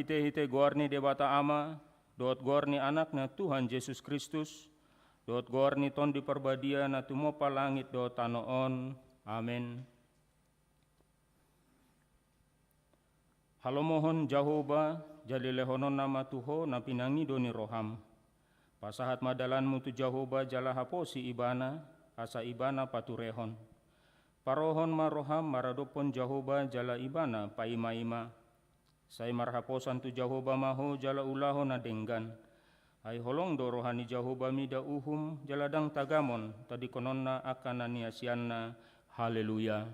hite-hite gorni debata ama, dot gorni anaknya Tuhan Yesus Kristus, dot gorni ton di perbadia na tumopa langit dot tanoon. Amin. Halo mohon Jehovah, jalilehonon nama Tuho na pinangi doni roham. Pasahat madalanmu tu Jehovah jala haposi ibana, asa ibana paturehon. Parohon maroham maradopon Jehovah jala ibana paima-ima. Say marhaposan tu Jehovah maho jala ulahon na denggan. Ay holong do rohani Jehovah mida uhum jaladang tagamon tadi kononna akan naniasianna. Haleluya.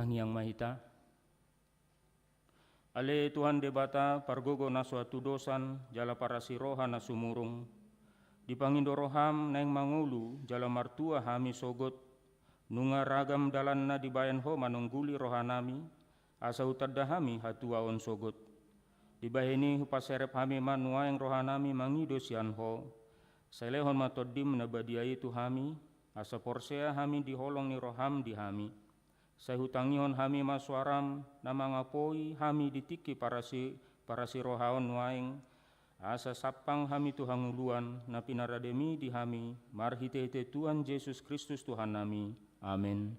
Yang mahita ale Tuhan debata pargogo na suatu dosan jala para siroha na sumurung dipangindo roham neng mangulu jala martua hami sogot nunga ragam dalan na dibayan ho manungguli rohanami asa utadda hami hatua on sogot dibahini hupaserep hami manua yang rohanami mangido sian ho selehon matodim na badiai tu hami asa porsea hami diholong ni roham di hami. Saya hutangihon hami masuaram na mangapoi hami ditiki para si rohaon waing asa sapang hami Tuhan uluan na pinarademi di hami marhite-hite Tuhan Yesus Kristus Tuhan nami. Amin.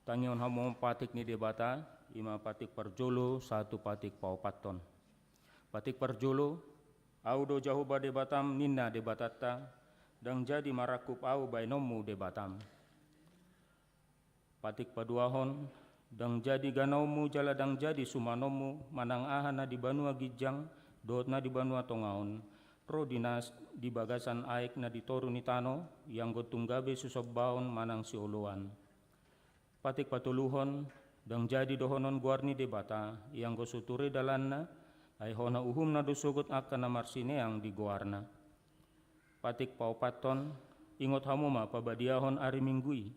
Tangion hamo patik ni debata, ima patik parjolo, satu patik paupaton. Patik parjolo, au do Jahoba debatam ninna debatata, dang jadi marakup au bainomu debatam. Patik paduahon, dang jadi ganaumu jala dang jadi sumanomu, manang ahana di banua gijang, dot na di banua tongaon, pro dinas di bagasan aik na di toru ni tano, yang gotunggabe susobbaon manang sioluan. Patik patuluhon, dang jadi dohonon guarni debata, yang gosuture dalanna, ay hona uhumna dosugot akan na marsineang di guarna. Patik paupaton, ingot hamuma pabadiahon ari minggui,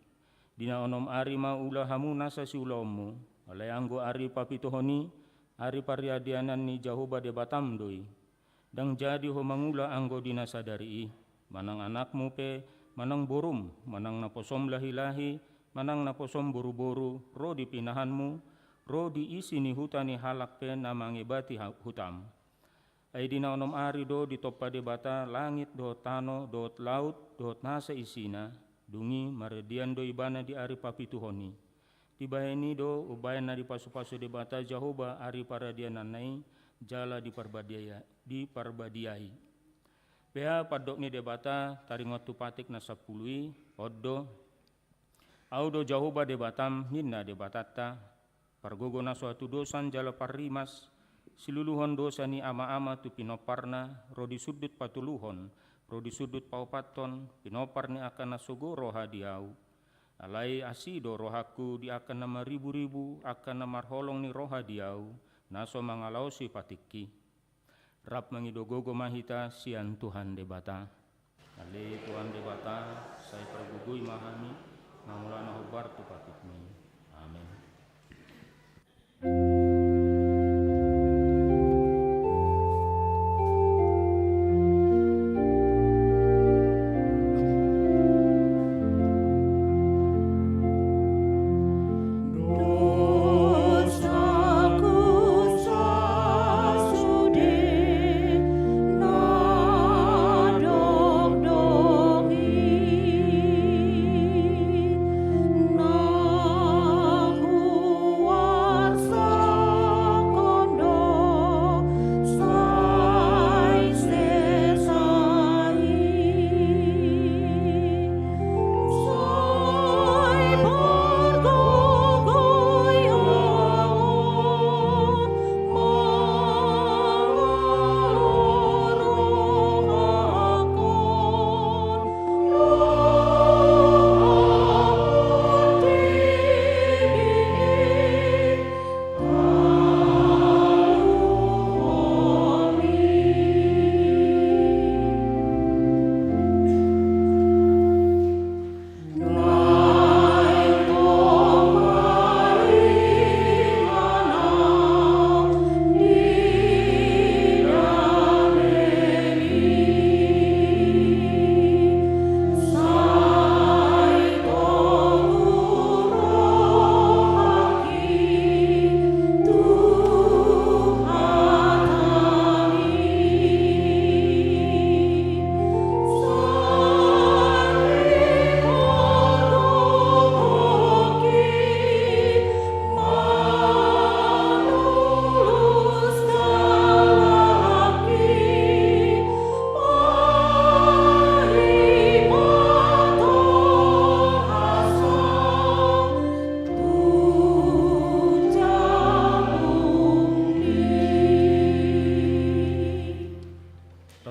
dina onom ari maula hamu nasa siulommu, alay anggo ari papitohoni, ari pariadianan ni Jahoba debatam doi. Dang jadi ho mangula anggo dina sadari, manang anakmu pe, manang borum, manang naposom lahi-lahi, manang naposom boru-boru, ro di pinahanmu, ro di isi ni hutani halak pe na mangibati hutam. Ay dina onom ari do di topa debata langit dot tano dot laut dot nasa isina, dungi maredian do ibana di ari papituhoni. Tibaheni do ubayan na di pasu-pasu debata Jahoba ari paradianan nai jala di parbadiai. Pea padok ni debata taringot tu patik na sapului, oddo, audo Jahoba debatam ninna debatata, pargogo na suatu dosan jala parrimas, siluluhon dosa ni ama-ama tu pinoparna, rodi sudut patuluhon, rodi sudut paupaton, pinopar ni akan nasugo roha diau. Alai asido rohaku di akan nama ribu-ribu, akan nama holong ni roha diau, naso mangalau si patikki. Rap mangidogogo mahita sian Tuhan debata. Ale Tuhan debata, saya pergugui mahami, mamulana hobar tu patikmi. Amin.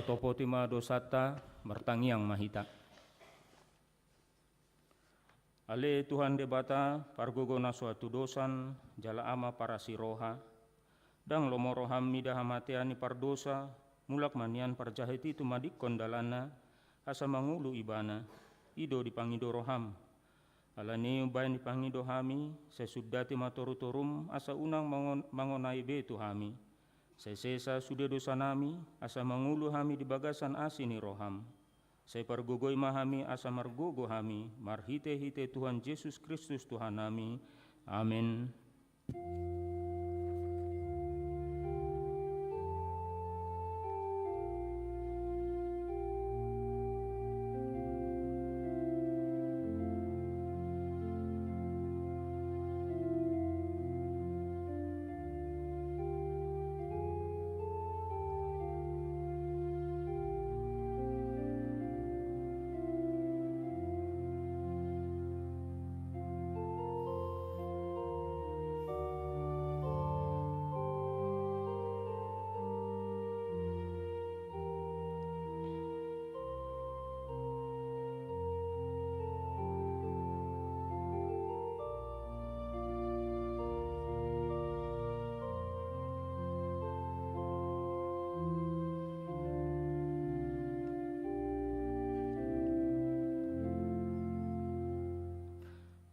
Topotima dosata mertangiang mahita. Ale Tuhan debata pargogo na suatu dosan jala ama para siroha, dang lomoroham mida hamateani pardosa, mulak manian parjahiti tu madik kondalana, asa mangulu ibana, ido dipangido roham. Alani bayan dipangido hami, sesudati matoru-torum asa unang mangonai betu hami. Sesesa sudah dosa nami, asa mangulu hami di bagasan asini roham. Saya pergogoi mahami asa margogo hami, marhite-hite Tuhan Yesus Kristus Tuhan nami. Amin.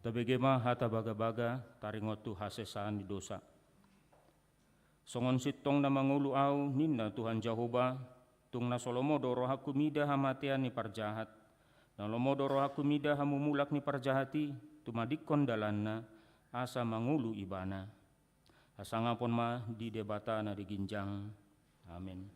Tabegema hata baga-baga taringot tu hasesaan di dosa. Songon sitong na mangulu au ninna Tuhan Jehova tung na solomodo roh kumida hamatian ni parjahat. Na lomodo roh kumida hamumulak ni parjahati tumadikon dalanna asa mangulu ibana. Asangapon ma di debata na diginjang. Amin.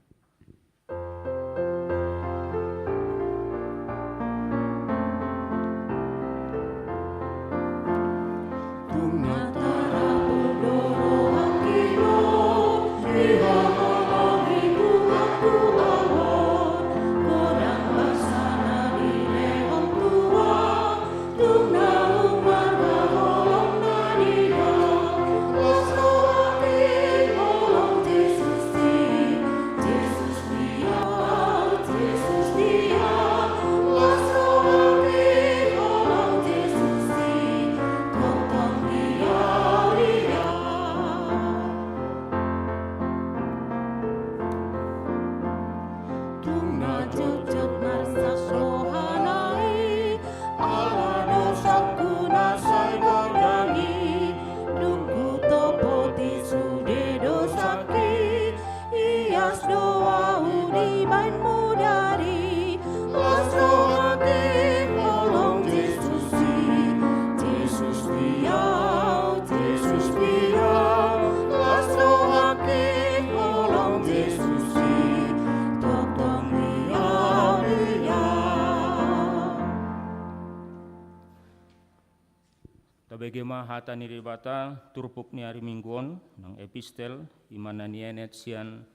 Tabegema hata ni debata turpuk ni hari mingguon nang epistel imana nienet sian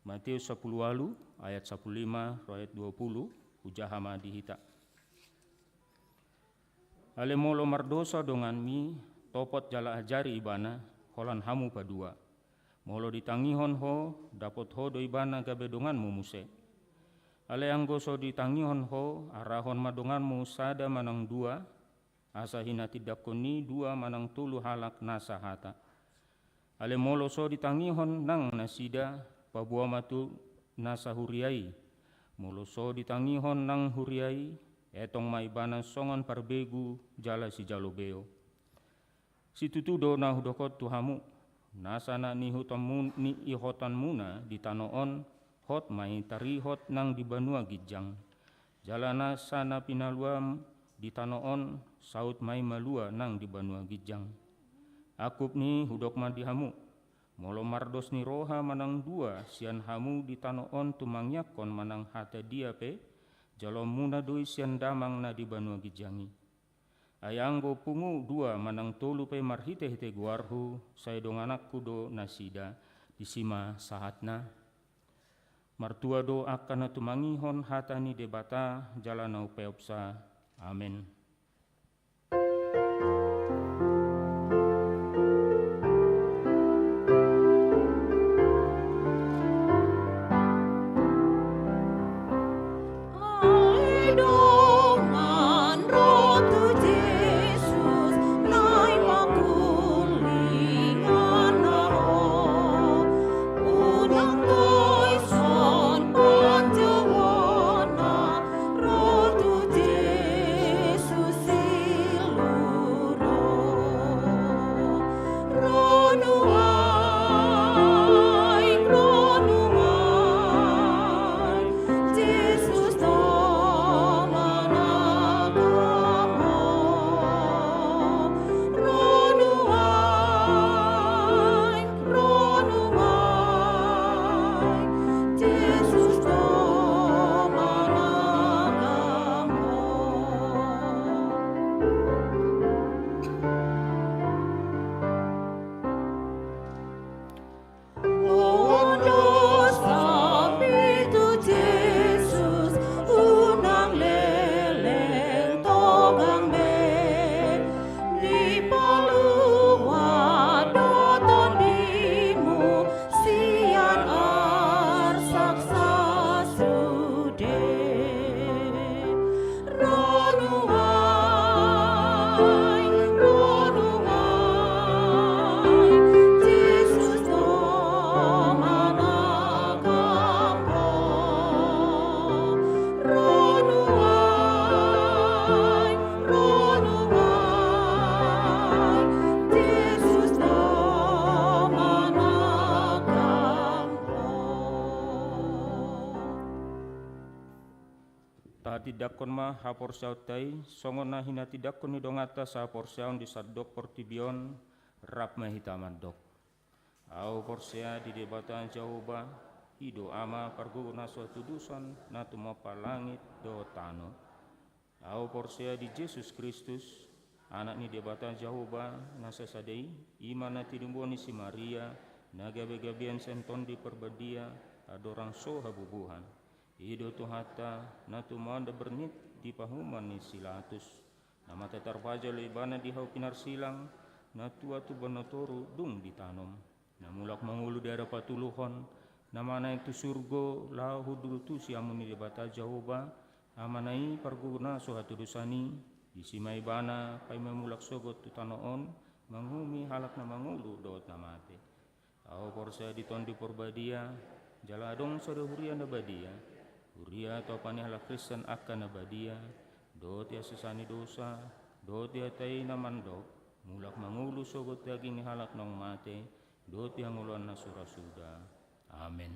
Matius 10 ayat 15 ayat 20 ujahama dihita. Ale molo mardosa dongan mi topot jala ajari ibana holan hamu padua. Molo ditangihon ho dapot ho do ibana gabe donganmu muse. Ale anggoso ditangihon ho arahon madonganmu sada manang dua. Asa hina tidak koni dua manang tulu halak nasa hata. Ale molo so ditangihon nang nasida pabua matu nasa huriai. Molo so ditangihon nang huriai etong maibana songon parbegu jala si jalobeo. Situtudo na hudokot tuhamu nasa na ni hutamu ni ihotan muna ditanoon hot mai tarihot nang di banua gijang. Jalana sana pinaluam ditanoon saut mai malua nang di banua gijang. Akup ni hudok mandi hamu. Molo mardos ni roha manang dua sian hamu ditanoon tumangyakon manang hata dia pe jalom muna doi sian damang na di banua gijangi. Ayanggo pungu dua manang tolu pe marhite-hite guarhu saya dong anak kudo nasida disima sahatna. Martua do akan tumangihon hata ni debata jalanau peopsa. Amin. Yesus dakon ma hapor sautai songon na hinati dakon ni dongata sa porsaun di sadok portibion rap mahitaman dok. Au porsea di debatan Jahoba hido ama pargugo na suatu dusan na tumapa langit do tano. Au porsea di Yesus Kristus anak ni debatan Jahoba na sasadei iman na tidumbuan ni si Maria na gabe-gabian senton di perbadia adorang so habubuhan. Hido tuhata na tumanda bernit di pahuman ni silatus na mata tarpaja lebana di hau pinar silang na tua tu banotoru dung ditanom na mulak mangulu di ada patuluhon na mana itu surgo lahu dulu tu si amuni debata Jahoba amanai parguna sohatu dosani disimai bana pai memulak sogot tu tanoon mangumi halak na mangulu dot na mate. Au porsa diton di porbadia jaladong sada huria na badia huria atau pani halak Kristen akan na badia dot ya sesani dosa dot ya tai na mandok mulak mangulu sogot daging ni halak nong mate dot yang uluan na surasuda. Amin.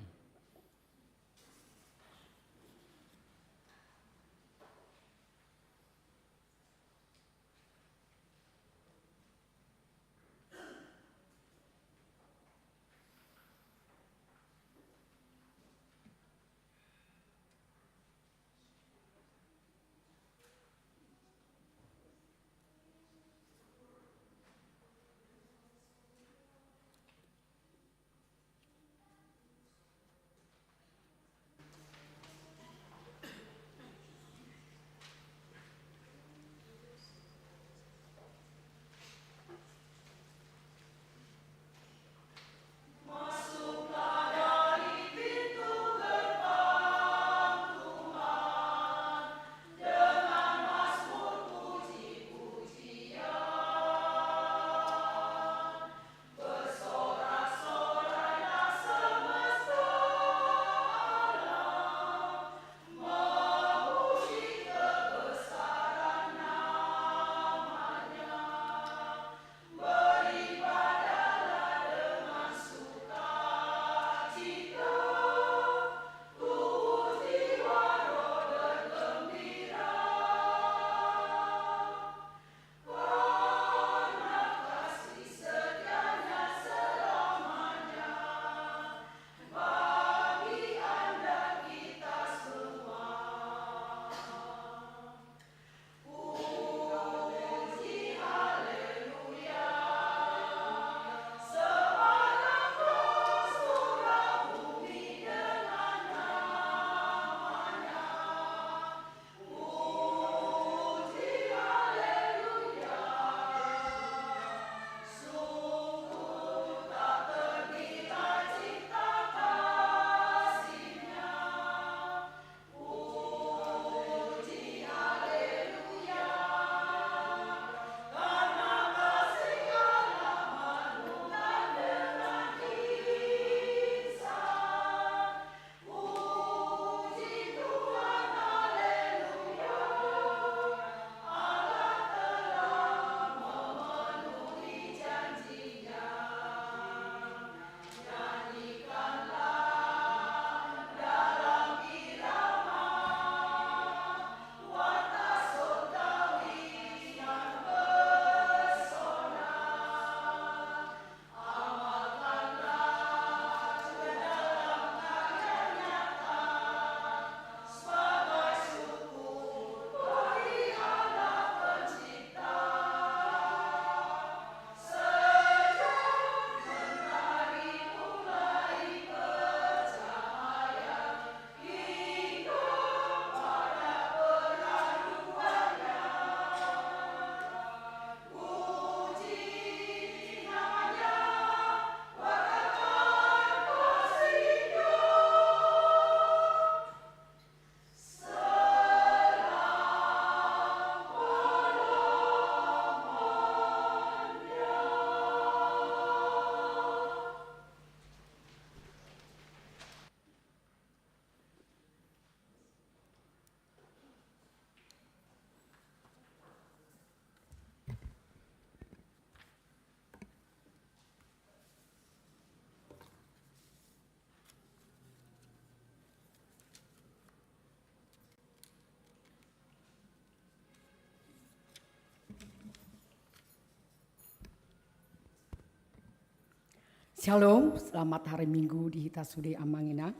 Shalom, selamat hari Minggu di Hitasude Amangina.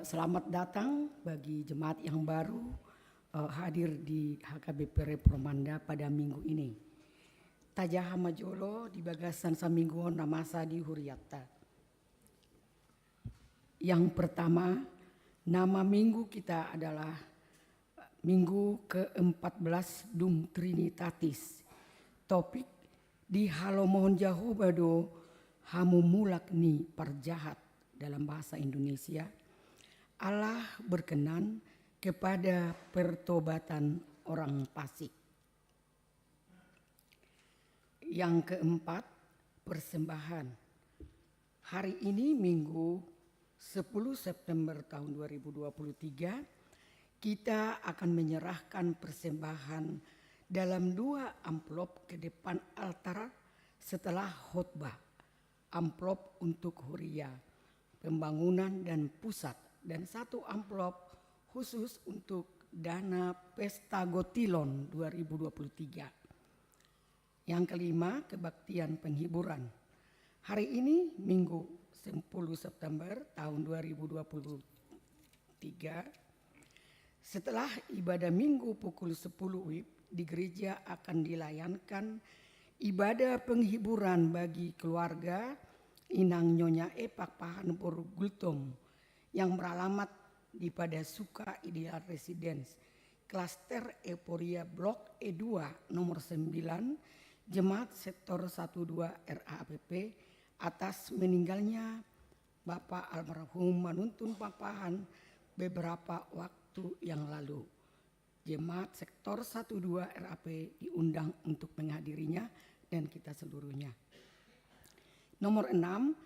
Selamat datang bagi jemaat yang baru hadir di HKBP Repromanda pada minggu ini. Tajah Hamajolo di Bagasan Samingguon Namasa di Huriata. Yang pertama, nama minggu kita adalah Minggu ke-14 Dum Trinitatis. Topik di Halomohon Jahu Bado Hamu mulak ni parjahat dalam bahasa Indonesia. Allah berkenan kepada pertobatan orang fasik. Yang keempat, persembahan. Hari ini Minggu 10 September tahun 2023 kita akan menyerahkan persembahan dalam 2 amplop ke depan altar setelah khotbah. Amplop untuk Huria, pembangunan dan pusat, dan 1 amplop khusus untuk dana Pesta Gotilon 2023. Yang kelima, kebaktian penghiburan. Hari ini Minggu 10 September tahun 2023, setelah ibadah Minggu pukul 10 WIB di gereja akan dilayankan ibadah penghiburan bagi keluarga Inang Nyonya Epak Pahan Boru Gultom yang beralamat di pada Suka Ideal Residence, Klaster Eporia Blok E2 nomor 9, Jemaat Sektor 12 RAPP atas meninggalnya Bapak almarhum Manuntun Papahan beberapa waktu yang lalu. Jemaat Sektor 12 RAP diundang untuk menghadirinya dan kita seluruhnya. Nomor 6,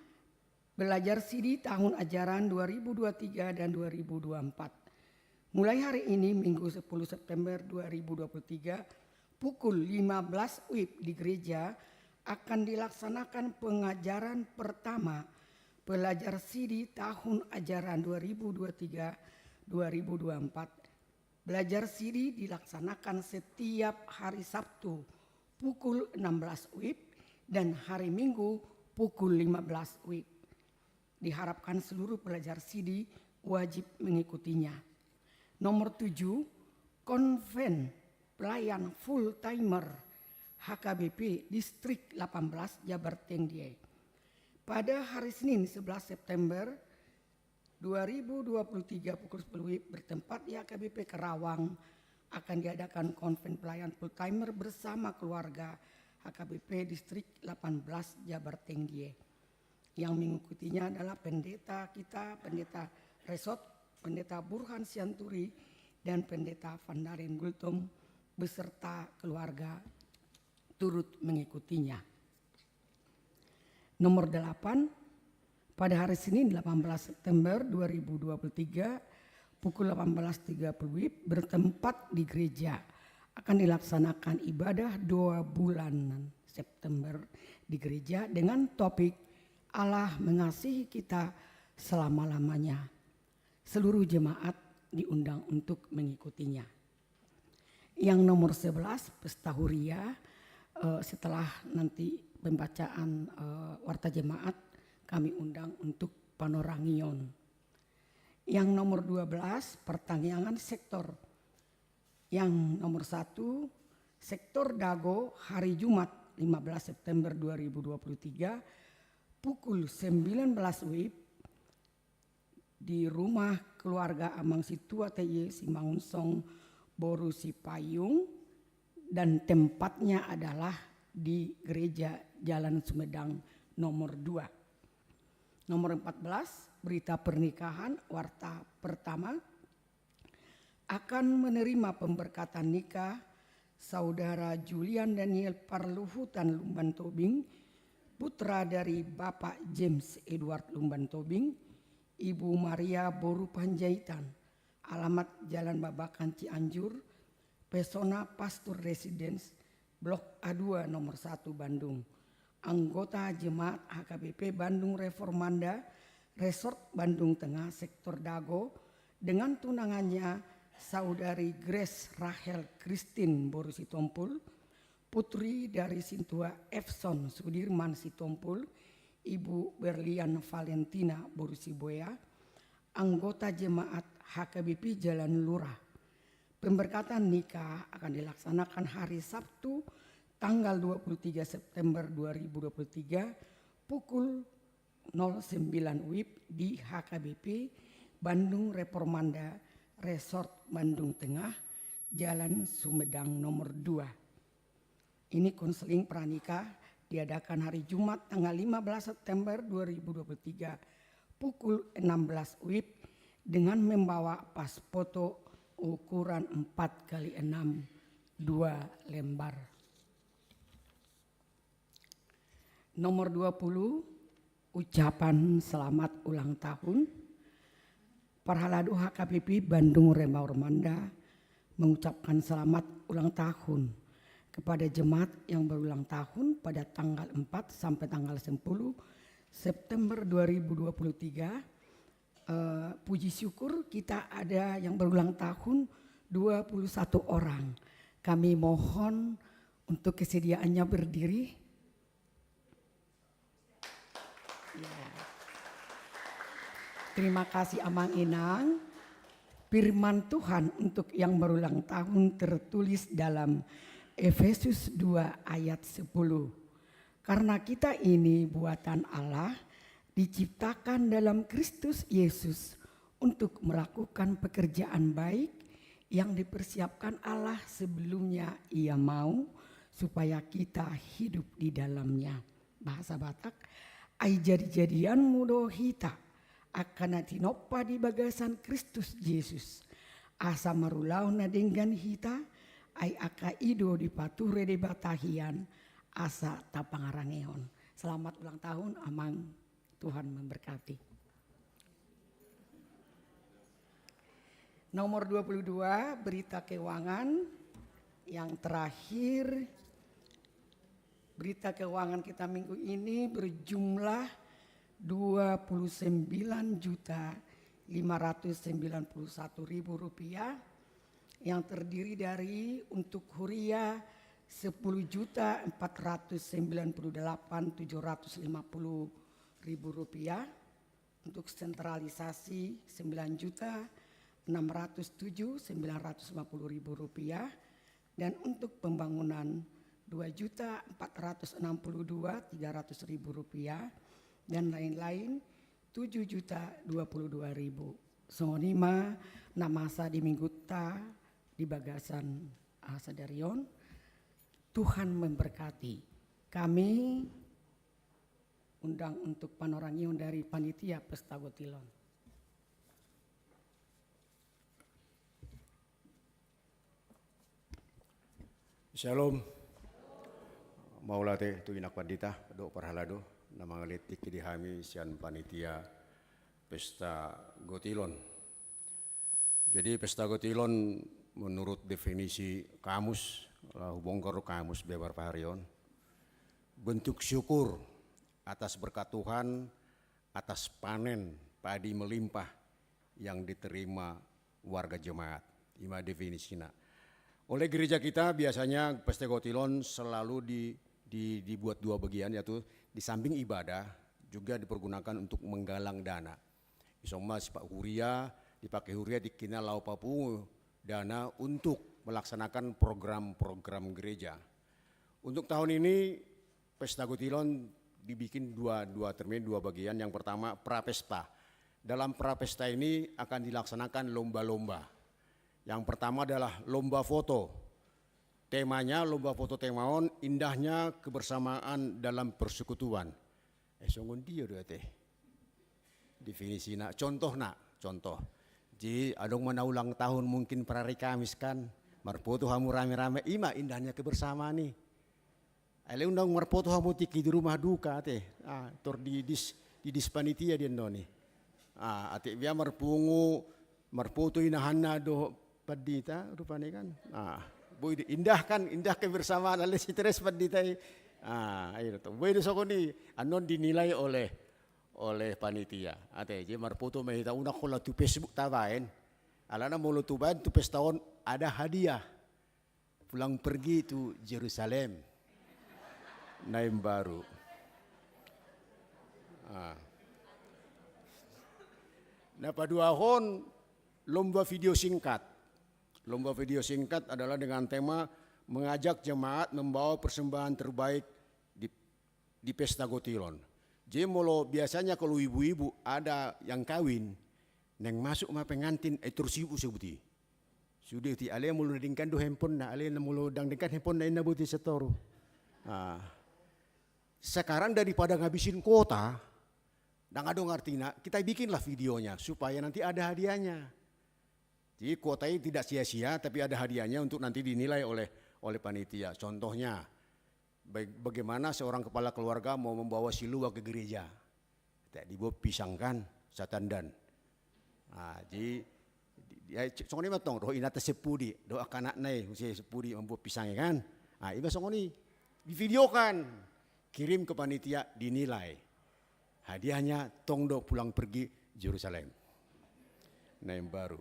belajar CD tahun ajaran 2023 dan 2024. Mulai hari ini Minggu 10 September 2023 pukul 15 WIB di gereja akan dilaksanakan pengajaran pertama belajar CD tahun ajaran 2023-2024. Belajar CD dilaksanakan setiap hari Sabtu pukul 16 WIB dan hari Minggu pukul 15 WIB. Diharapkan seluruh pelajar CD wajib mengikutinya. Nomor 7, konven pelayan full timer HKBP Distrik 18 Jabar Tengdiai. Pada hari Senin 11 September 2023 pukul 10 WIB bertempat di HKBP Karawang akan diadakan konven pelayan full timer bersama keluarga HKBP Distrik 18 Jabar Tengdiai. Yang mengikutinya adalah pendeta kita, pendeta Resot, pendeta Burhan Sianturi, dan pendeta Vandaren Gultom beserta keluarga turut mengikutinya. Nomor 8, pada hari Senin 18 September 2023 pukul 18.30 WIB bertempat di gereja akan dilaksanakan ibadah 2 bulan September di gereja dengan topik Allah mengasihi kita selama-lamanya. Seluruh jemaat diundang untuk mengikutinya. Yang nomor 11, Pesta Huria, setelah nanti pembacaan warta jemaat kami undang untuk panorangion. Yang nomor 12, pertanyaan sektor. Yang nomor 1, sektor Dago hari Jumat 15 September 2023 pukul 19 WIB di rumah keluarga Amang Situa TY Simangunsong Boru Sipayung, dan tempatnya adalah di gereja Jalan Sumedang nomor 2. Nomor 14, berita pernikahan warta pertama akan menerima pemberkatan nikah Saudara Julian Daniel Parluhutan Lumban Tobing, putra dari Bapak James Edward Lumban Tobing, Ibu Maria Boru Panjaitan. Alamat Jalan Babakan Cianjur, Pesona Pastor Residence, Blok A2 nomor 1 Bandung. Anggota Jemaat HKBP Bandung Reformanda, Resort Bandung Tengah, Sektor Dago, dengan tunangannya Saudari Grace Rahel Christine Boru Sitompul, putri dari Sintua Efson Sudirman Sitompul, Ibu Berlian Valentina Borusiboya, anggota jemaat HKBP Jalan Lurah. Pemberkatan nikah akan dilaksanakan hari Sabtu tanggal 23 September 2023 pukul 09 WIB di HKBP Bandung Reformanda Resort Bandung Tengah, Jalan Sumedang nomor 2. Ini konseling pranikah diadakan hari Jumat tanggal 15 September 2023 pukul 16 WIB dengan membawa pas foto ukuran 4x6 2 lembar. Nomor 20, ucapan selamat ulang tahun. Parhaladu HKBP Bandung Reformanda mengucapkan selamat ulang tahun kepada jemaat yang berulang tahun pada tanggal 4 sampai tanggal 10 September 2023. Puji syukur kita ada yang berulang tahun 21 orang. Kami mohon untuk kesediaannya berdiri. Ya. Terima kasih Amang Inang. Firman Tuhan untuk yang berulang tahun tertulis dalam Efesus 2 ayat 10. Karena kita ini buatan Allah, diciptakan dalam Kristus Yesus untuk melakukan pekerjaan baik yang dipersiapkan Allah sebelumnya Ia mau supaya kita hidup di dalamnya. Bahasa Batak, ai jadi-jadian mudo hita akan tinoppa di bagasan Kristus Yesus. Asa marulauna dengan hita ai aka ido di pature de batahian asa tapangarangeon. Selamat ulang tahun Amang. Tuhan memberkati. Nomor 22, berita keuangan. Yang terakhir, berita keuangan kita minggu ini berjumlah 29.591.000 rupiah, yang terdiri dari untuk huria 10.498.750 ribu rupiah, untuk sentralisasi 9.607.950 ribu rupiah, dan untuk pembangunan 2.462.300 ribu rupiah, dan lain-lain 7.022.000. Songonima namasa di Minggutta di Bagasan Sadarion. Tuhan memberkati. Kami undang untuk panorangion dari panitia Pesta Gotilon. Shalom. Maulate tu inak pandita do parhalado nama ngelitik di hami sian panitia Pesta Gotilon. Jadi Pesta Gotilon menurut definisi kamus hubungkar kamus bebar paharion, bentuk syukur atas berkat Tuhan, atas panen padi melimpah yang diterima warga jemaat. Ima definisina. Oleh gereja kita biasanya Pesta Gotilon selalu dibuat dua bagian, yaitu di samping ibadah juga dipergunakan untuk menggalang dana. Isoma Pak Huria, dipakai Huria dikina lau papungu dana untuk melaksanakan program-program gereja. Untuk tahun ini Pesta Gotilon dibikin dua termin, dua bagian. Yang pertama prapesta. Dalam prapesta ini akan dilaksanakan lomba-lomba. Yang pertama adalah lomba foto. Temanya lomba foto temaon, indahnya kebersamaan dalam persekutuan. Songon dia doa teh. Definisi nak, contoh. Jadi adong mana ulang tahun mungkin perari Kamis kan, marfoto hamu rame-rame, ima indahnya kebersamaan nih. Ale undang marfoto hamu tiki di rumah duka teh, tor di dispanitia dia noni. Ate biar marfoto inahanna do padita rupanya kan. Boy indah kebersamaan ale si Teres padita. Ayo tuh. Boy do sokoni anon dinilai oleh panitia. Ate je marfoto mahita una kola tu Facebook tabain. Alana mulu tu ban tu pestahun ada hadiah. Pulang pergi tu Jerusalem. Naim baru. Nah, paduahon lomba video singkat. Lomba video singkat adalah dengan tema mengajak jemaat membawa persembahan terbaik di pesta Gotilon. Jadi molo biasanya kalau ibu-ibu ada yang kawin, neng masuk ma pengantin terus ibu sebuti. Sudah ti ale mulu dingkan do handphone na ale mulu dangdingkan handphone na ina buti setoro. Sekarang daripada ngabisin kuota, dan ada ngartina, kita bikinlah videonya supaya nanti ada hadiahnya. Jadi kuotanya tidak sia-sia, tapi ada hadiahnya untuk nanti dinilai oleh panitia. Contohnya, bagaimana seorang kepala keluarga mau membawa silua ke gereja. Dibawa pisangkan, satandan. Jadi, songoni matong, doa inata sepudi, doa kanak nai, usia sepudi membawa pisangnya kan. Iba songoni, divideokan, kirim ke panitia, dinilai. Hadiahnya tongdo pulang pergi Yerusalem. Nah yang baru.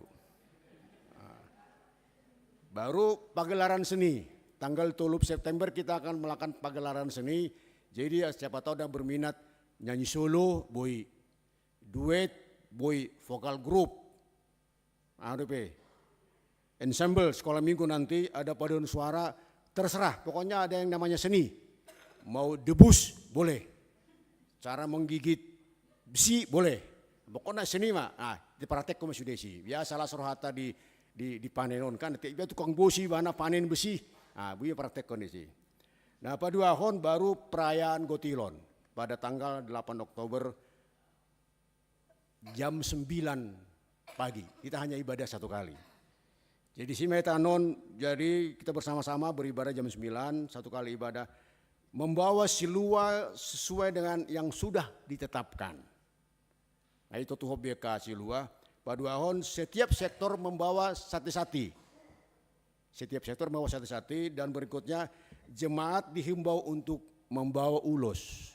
Baru pagelaran seni. Tanggal 10 September kita akan melakukan pagelaran seni. Jadi siapa tahu yang berminat nyanyi solo, boy duet, boy vokal group. Ensemble sekolah minggu nanti ada paduan suara, terserah. Pokoknya ada yang namanya seni. Mau debus boleh. Cara menggigit besi boleh. Pokoknya seni mah. Dipraktek kok sudah sih. Biasalah surhata di panenon kan. Dia tukang bosi mana panen besi. Buya praktek kondisi. Nah paduahon baru perayaan Gotilon pada tanggal 8 Oktober jam 9 pagi. Kita hanya ibadah satu kali. Jadi si metanon, jadi kita bersama-sama beribadah jam 9, satu kali ibadah. Membawa silua sesuai dengan yang sudah ditetapkan. Nah itu tuh BK silua. Paduahon setiap sektor membawa sati-sati. Setiap sektor membawa sati-sati dan berikutnya jemaat dihimbau untuk membawa ulos.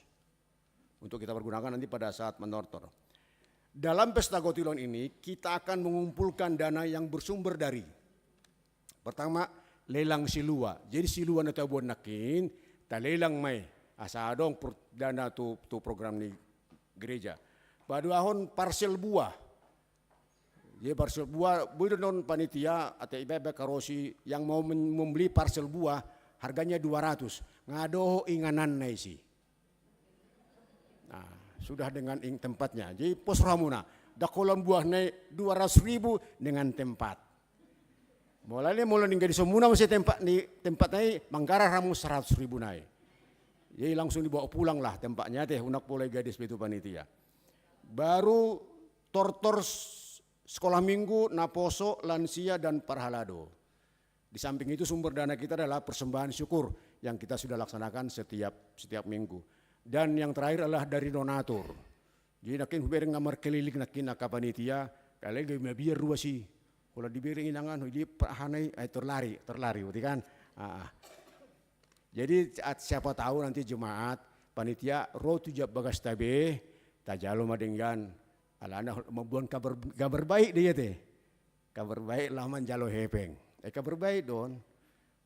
Untuk kita pergunakan nanti pada saat menortor. Dalam pesta Gotilon ini kita akan mengumpulkan dana yang bersumber dari. Pertama lelang silua. Jadi silua na tayo nakin. Talelang may asadong dana tu program ni gereja. Paduahon parcel buah. Jadi parcel buah, non panitia atau iba karosi yang mau membeli parcel buah harganya 200. Ngado inganan na isi. Nah, sudah dengan tempatnya. Jadi pos ramuna, dakolan buah na 200.000 dengan tempat. Mulai ninggal di semuna masih tempat na manggarah ramu 100.000 naik. Jadi langsung dibawa pulang lah tempatnya teh unak boleh gadis itu panitia. Baru tortor sekolah minggu, naposo, lansia dan parhalado. Di samping itu sumber dana kita adalah persembahan syukur yang kita sudah laksanakan setiap minggu. Dan yang terakhir adalah dari donatur. Jadi nakin hubering ngamar keliling nakin ka panitia, kali gak biar dua sih. Kalau diberi inangan, dia hanai terlari, berarti kan. Jadi siapa tahu nanti jemaat panitia roh tujuh bagas tabe, tajalo madenggan, alana membuat kabar baik dia teh, kabar baik laman jalo hepeng, kabar baik don,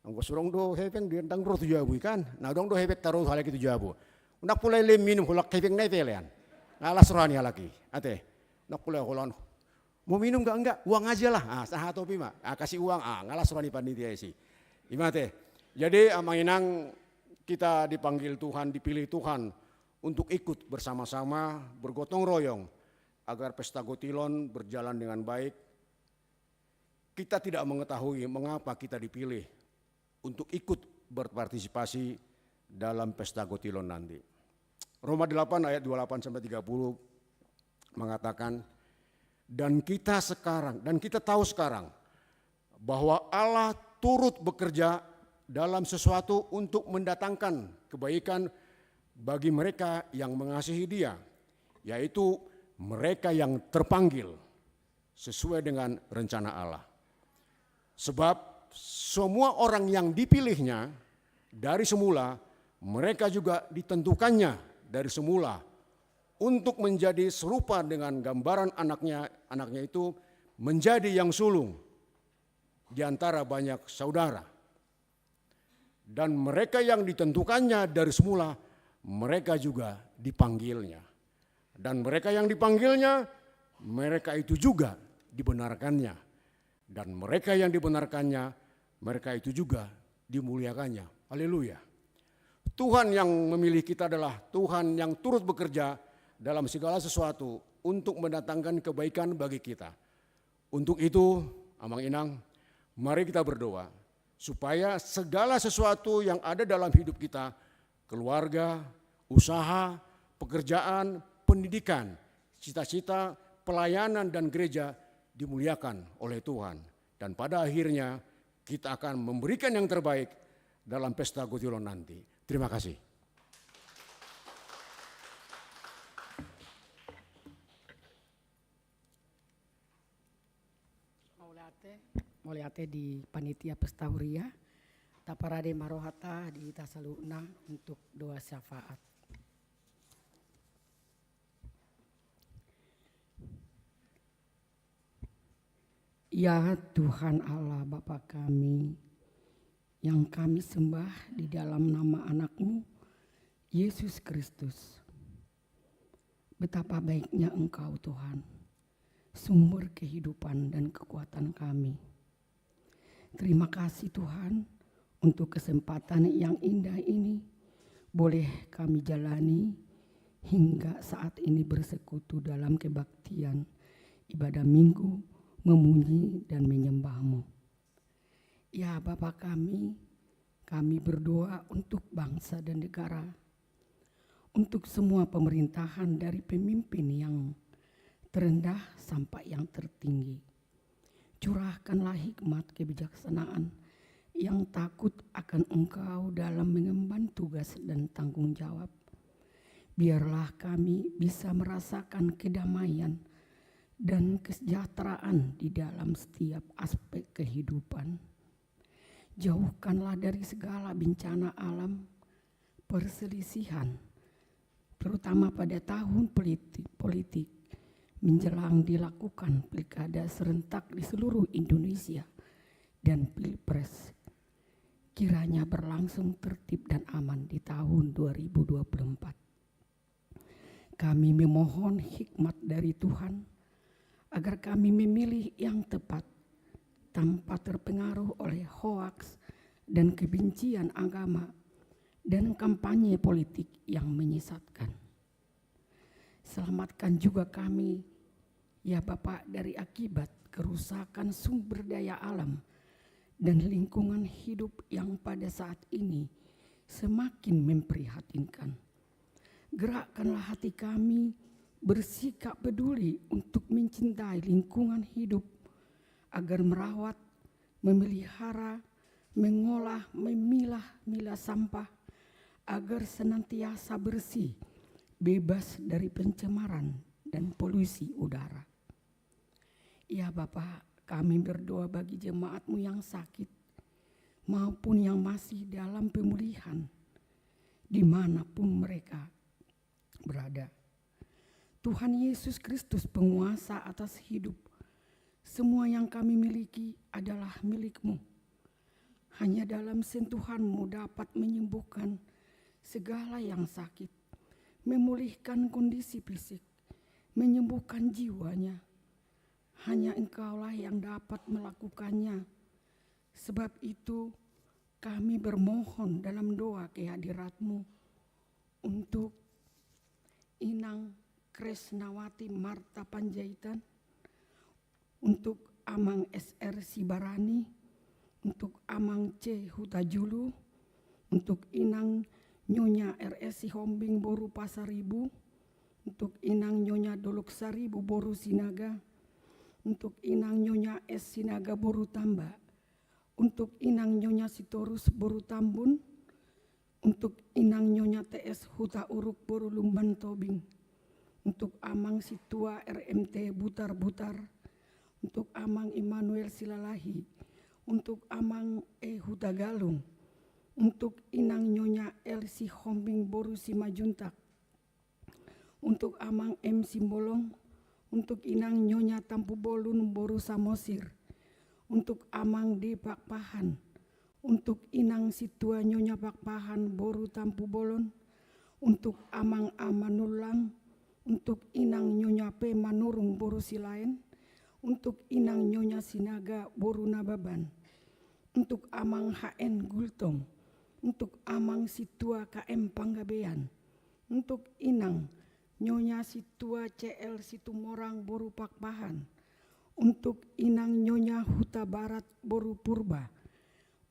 anggo surong do hepeng dia tentang roh tujuh abu kan, nah dong do hepeng taruh hal itu tujuh abu, unak pulai lem minum hulak hepeng naik pelian, ngalas rohani lagi, ate, nak pulai hulon. Mau minum enggak, uang aja lah. Sah topi mah, kasih uang, ngalas rohani panitia sih. Imate. Jadi mainang kita dipanggil Tuhan, dipilih Tuhan untuk ikut bersama-sama bergotong royong agar pesta Gotilon berjalan dengan baik. Kita tidak mengetahui mengapa kita dipilih untuk ikut berpartisipasi dalam pesta Gotilon nanti. Roma 8 ayat 28 sampai 30 mengatakan, dan kita tahu sekarang bahwa Allah turut bekerja dalam sesuatu untuk mendatangkan kebaikan bagi mereka yang mengasihi Dia, yaitu mereka yang terpanggil sesuai dengan rencana Allah. Sebab semua orang yang dipilihnya dari semula, mereka juga ditentukannya dari semula untuk menjadi serupa dengan gambaran anaknya itu menjadi yang sulung di antara banyak saudara. Dan mereka yang ditentukannya dari semula, mereka juga dipanggilnya. Dan mereka yang dipanggilnya, mereka itu juga dibenarkannya. Dan mereka yang dibenarkannya, mereka itu juga dimuliakannya. Haleluya. Tuhan yang memilih kita adalah Tuhan yang turut bekerja dalam segala sesuatu untuk mendatangkan kebaikan bagi kita. Untuk itu, Amang Inang, mari kita berdoa supaya segala sesuatu yang ada dalam hidup kita, keluarga, usaha, pekerjaan, pendidikan, cita-cita, pelayanan dan gereja dimuliakan oleh Tuhan. Dan pada akhirnya kita akan memberikan yang terbaik dalam pesta Gotilon nanti. Terima kasih. Moliate di panitia pesta huria, taparade marohata di tasaluna untuk doa syafaat. Ya Tuhan Allah Bapa kami, yang kami sembah di dalam nama anak-Mu, Yesus Kristus. Betapa baiknya Engkau Tuhan, sumber kehidupan dan kekuatan kami. Terima kasih Tuhan untuk kesempatan yang indah ini boleh kami jalani hingga saat ini bersekutu dalam kebaktian ibadah minggu, memuji dan menyembah-Mu. Ya Bapa kami berdoa untuk bangsa dan negara, untuk semua pemerintahan dari pemimpin yang terendah sampai yang tertinggi. Curahkanlah hikmat kebijaksanaan yang takut akan Engkau dalam mengemban tugas dan tanggung jawab. Biarlah kami bisa merasakan kedamaian dan kesejahteraan di dalam setiap aspek kehidupan. Jauhkanlah dari segala bencana alam, perselisihan, terutama pada tahun politik menjelang dilakukan pilkada serentak di seluruh Indonesia dan pilpres. Kiranya berlangsung tertib dan aman di tahun 2024. Kami memohon hikmat dari Tuhan agar kami memilih yang tepat tanpa terpengaruh oleh hoaks dan kebencian agama dan kampanye politik yang menyesatkan. Selamatkan juga kami, ya Bapak, dari akibat kerusakan sumber daya alam dan lingkungan hidup yang pada saat ini semakin memprihatinkan. Gerakkanlah hati kami bersikap peduli untuk mencintai lingkungan hidup agar merawat, memelihara, mengolah, memilah sampah agar senantiasa bersih, bebas dari pencemaran dan polusi udara. Ya Bapak, kami berdoa bagi jemaat-Mu yang sakit maupun yang masih dalam pemulihan dimanapun mereka berada. Tuhan Yesus Kristus penguasa atas hidup, semua yang kami miliki adalah milik-Mu. Hanya dalam sentuhan-Mu dapat menyembuhkan segala yang sakit, memulihkan kondisi fisik, menyembuhkan jiwanya. Hanya Engkaulah yang dapat melakukannya. Sebab itu kami bermohon dalam doa kehadirat-Mu untuk Inang Kresnawati Marta Panjaitan, untuk Amang SR Sibarani, untuk Amang C Hutajulu, untuk Inang Nyonya RS Sihombing Boru Pasaribu, untuk Inang Nyonya Dolok Saribu Boru Sinaga, untuk Inang Nyonya S Sinaga Boru Tamba, untuk Inang Nyonya Sitorus Boru Tambun, untuk Inang Nyonya TS Huta Uruk Boru Lumban Tobing, untuk Amang Situa RMT Butar-Butar, untuk Amang Immanuel Silalahi, untuk Amang Huta Galung, untuk Inang Nyonya Elsi Hombing Boru Simajuntak, untuk Amang M Simbolong, untuk Inang Nyonya Tampu Bolun Boru Samosir, untuk Amang D Pakpahan, untuk Inang Situa Nyonya Pakpahan Boru Tampu Bolon, untuk Amang Amanulang, untuk inang Nyonya P manurung boru silain, untuk inang Nyonya Sinaga boru nababan, untuk amang HN Gultom, untuk amang Situa KM Panggabean, untuk inang Nyonya Situa CL Situmorang boru Pakpahan, untuk inang Nyonya Huta Barat boru Purba,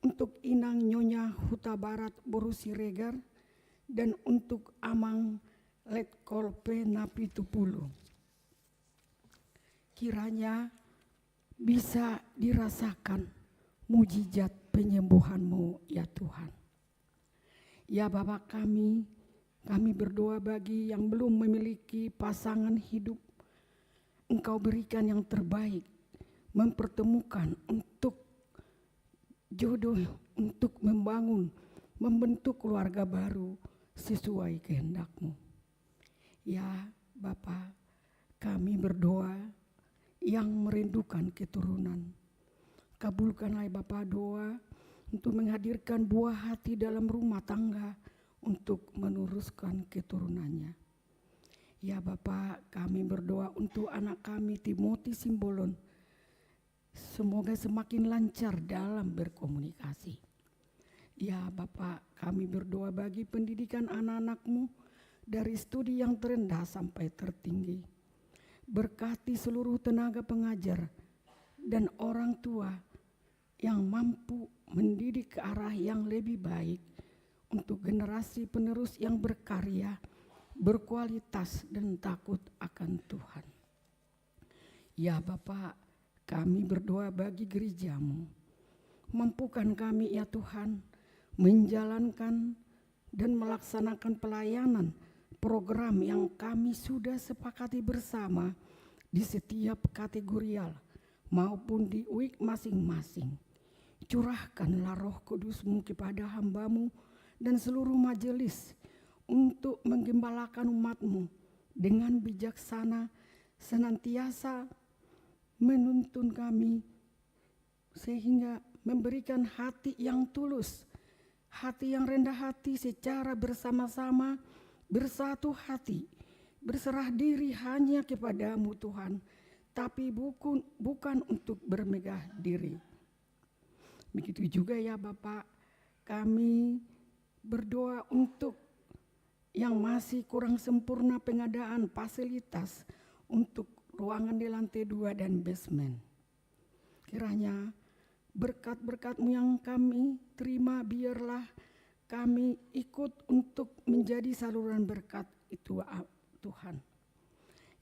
untuk inang Nyonya Huta Barat boru Siregar, dan untuk amang Letkol P Napi Tupulu. Kiranya bisa dirasakan mujizat penyembuhan-Mu ya Tuhan. Ya Bapa kami berdoa bagi yang belum memiliki pasangan hidup, Engkau berikan yang terbaik, mempertemukan untuk jodoh, untuk membangun, membentuk keluarga baru sesuai kehendak-Mu. Ya Bapa, kami berdoa yang merindukan keturunan. Kabulkanlah Bapa doa untuk menghadirkan buah hati dalam rumah tangga untuk meneruskan keturunannya. Ya Bapa, kami berdoa untuk anak kami Timothy Simbolon. Semoga semakin lancar dalam berkomunikasi. Ya Bapa, kami berdoa bagi pendidikan anak-anak-Mu dari studi yang terendah sampai tertinggi. Berkati seluruh tenaga pengajar dan orang tua yang mampu mendidik ke arah yang lebih baik untuk generasi penerus yang berkarya, berkualitas dan takut akan Tuhan. Ya Bapa, kami berdoa bagi gereja-Mu. Mampukan kami ya Tuhan menjalankan dan melaksanakan pelayanan program yang kami sudah sepakati bersama di setiap kategorial maupun di week masing-masing. Curahkanlah Roh Kudus-Mu kepada hamba-Mu dan seluruh majelis untuk menggembalakan umat-Mu dengan bijaksana, senantiasa menuntun kami sehingga memberikan hati yang tulus, hati yang rendah hati secara bersama-sama, bersatu hati, berserah diri hanya kepada-Mu Tuhan, tapi bukan untuk bermegah diri. Begitu juga ya Bapak, kami berdoa untuk yang masih kurang sempurna pengadaan fasilitas untuk ruangan di lantai 2 dan basement. Kiranya berkat-berkat-Mu yang kami terima, biarlah kami ikut untuk menjadi saluran berkat itu Tuhan.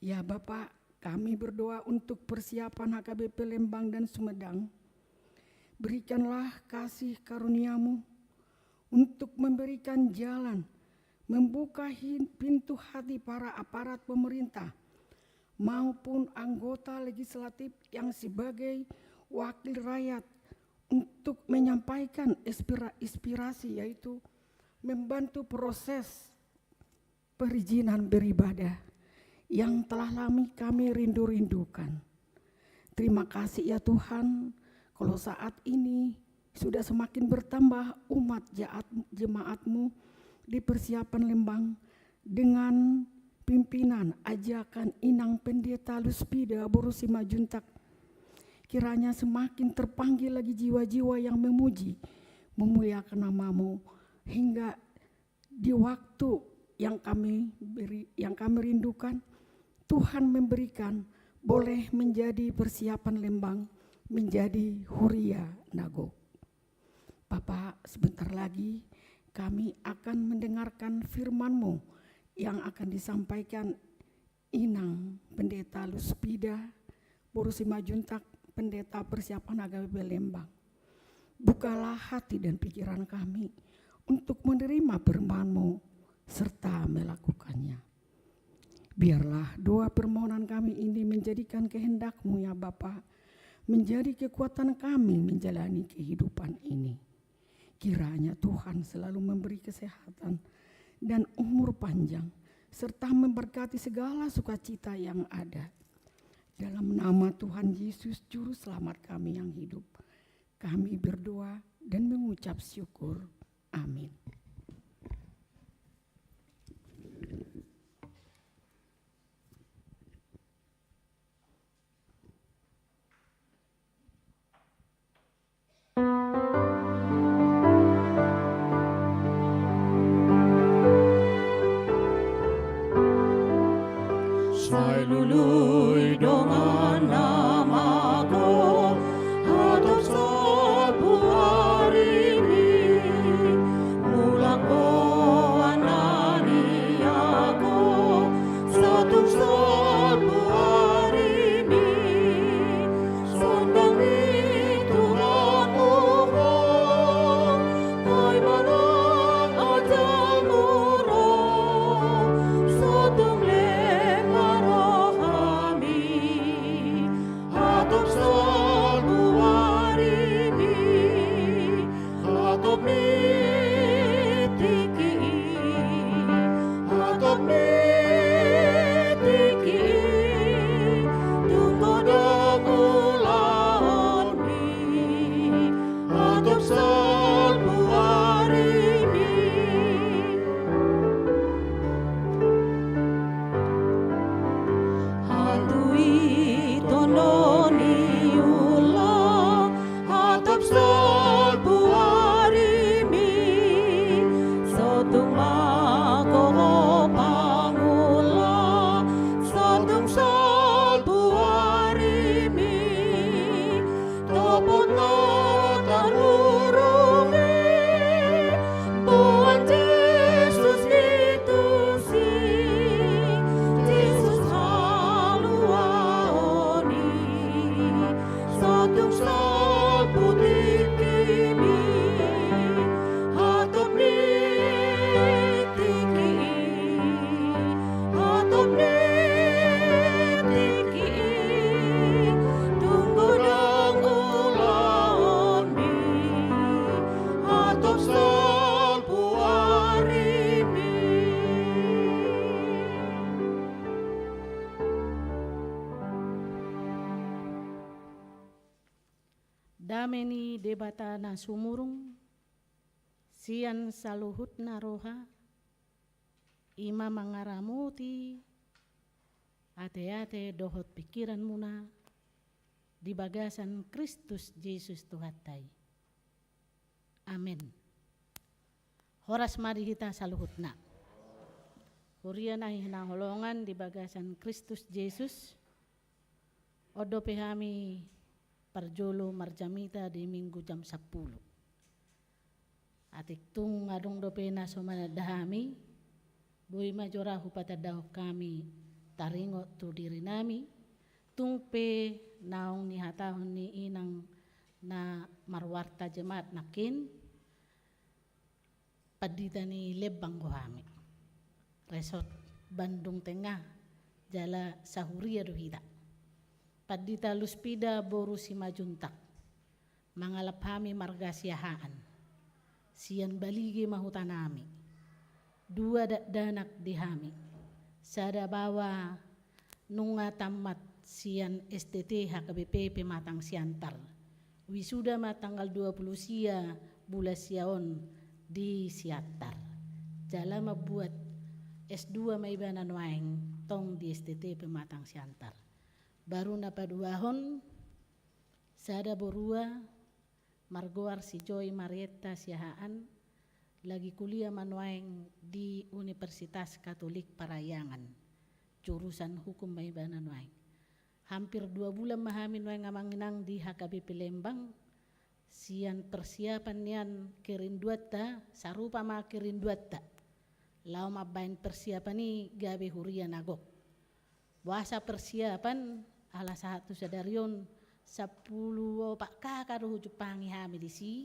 Ya Bapak, kami berdoa untuk persiapan HKBP Lembang dan Sumedang. Berikanlah kasih karunia-Mu untuk memberikan jalan, membuka pintu hati para aparat pemerintah maupun anggota legislatif yang sebagai wakil rakyat untuk menyampaikan inspirasi, yaitu membantu proses perizinan beribadah yang telah lama kami rindu-rindukan. Terima kasih ya Tuhan, kalau saat ini sudah semakin bertambah umat jemaat-Mu di persiapan Lembang dengan pimpinan ajakan Inang Pendeta Luspida Boru Simajuntak. Kiranya semakin terpanggil lagi jiwa-jiwa yang memuji, memuliakan nama-Mu, hingga di waktu yang kami rindukan, Tuhan memberikan boleh menjadi persiapan Lembang, menjadi Huria Nagok. Bapak, sebentar lagi kami akan mendengarkan firman-Mu yang akan disampaikan Inang Pendeta Luspida Boru Simajuntak, Pendeta Persiapan HKBP Lembang. Bukalah hati dan pikiran kami untuk menerima firman-Mu serta melakukannya. Biarlah doa permohonan kami ini menjadikan kehendak-Mu ya Bapa, menjadi kekuatan kami menjalani kehidupan ini. Kiranya Tuhan selalu memberi kesehatan dan umur panjang, serta memberkati segala sukacita yang ada. Dalam nama Tuhan Yesus Juru Selamat kami yang hidup, kami berdoa dan mengucap syukur. Amin. lului dengan namaku, hadap sabu hari ini, mulang ko anani aku, satu sabu hari ini, sondang itu anumu, ay manang ajal murah, sodong hatop sabu hari ini, hatop nitiki, hatop nitiki, tunggu dagulan mi, hatop sabu hari ini. Hatui tononi ula, hatap sabu hari ini, sodong makoho pangula, sodong sabu hari ini, topon na tarurungi, buwan Jesus itu sing, Jesus haluaoni, sodong sabu tikimi, hatop nitiki, hatop nitiki, tunggu dang ulan mi, hatop sabu hari ini. Dameni debata na sumurung, sian saluhut na roha, ima mangaramuti, ate-ate dohot pikiran muna, di bagasan Kristus Yesus Tuhatai. Amin. Horas mari kita saluhut na. Hurian ay hinaholongan di bagasan Kristus Yesus, odo pehami parjolo marjamita di minggu jam 10. Atik tung ngadong dope na sumanadahami, buhi majora hupatadaw kami taringot tu diri nami, tung pe naong nihatahon ni inang na marwarta jemaat nakin, padita ni lebang gohami. Resort Bandung Tengah, jala sahuria dohida. Padita luspida boru si majuntak, mangalap hami marga siyahaan, siyan baligi mahutanami, dua danak di hami, sada bawa nunga tamat siyan STT HKBP pematang siantar, wisuda matanggal 20 sia bulan siaon di siatar, jala mabuat S2 maibanan waeng tong di STT pematang siantar. Baru na paduahon, sada borua, margoar si Joy Marietta siahaan, lagi kuliah manuaeng di Universitas Katolik Parayangan, jurusan hukum maibanan waeng. Hampir 2 bulan mahamin waeng ngamanginang di HKBP Lembang, sian persiapan nian kerinduatta, sarupa ma kerinduatta. Lau mabain persiapan ni gabe hurian agok. Wasa persiapan ala satu sadarion 10 pak kakak doh Jepangi hami disi,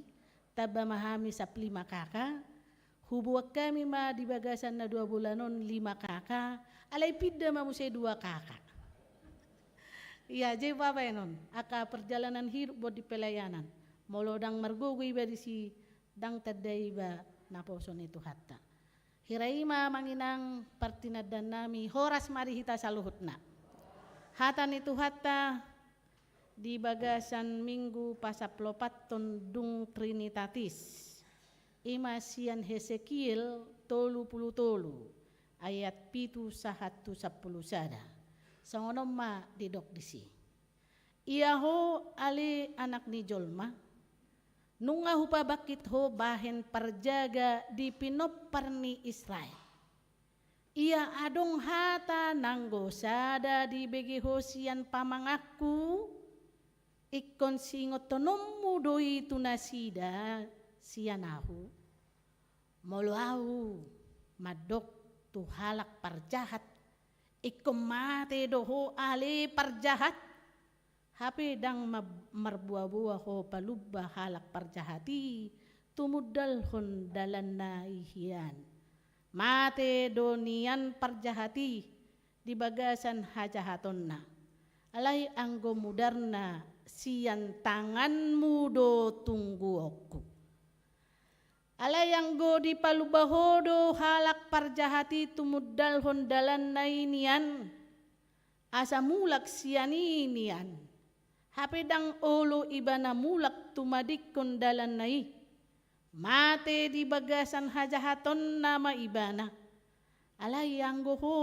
taba mahami 5 kakak, hubuak kami ma di bagasan na 2 bulanon 5 kakak, alay pidda mamusay 2 kakak. Iya, jadi apa non? Aka perjalanan hidup buat di pelayanan, molodang margogo iba disi, dang tadai iba naposon itu hatta. Hiraima manginang partinadan nami, horas mari hita saluhutna. Hatan itu hatta di bagasan minggu pasaplopaton dung Trinitatis. Ima sian Hesekiel 30 ayat 7 sahatu 10 sada. Sangonom ma didok disi. Iyaho ali anak ni Jolma, nunga hupa bakit ho bahen parjaga di pinopar ni Israel. Ia adong hata nanggo sada di begi hosian pamangaku ikon singot tonommu doi tunasida sianahu molo au madok tu halak parjahat ikon mate doho ale parjahat hape dang marbuah-buah ho palubba halak parjahati tumudal hon dalan naihian mate donian parjahati di bagasan hajahatonna alai anggo mudarna sian tanganmu do tunggu aku alai anggo di palubahodo halak parjahati tumudal hondalan nainian asa mulak sianinian hapedang olo ibana mulak tumadik kondalan nai mate di bagasan hajahaton nama ibana alai anggo ho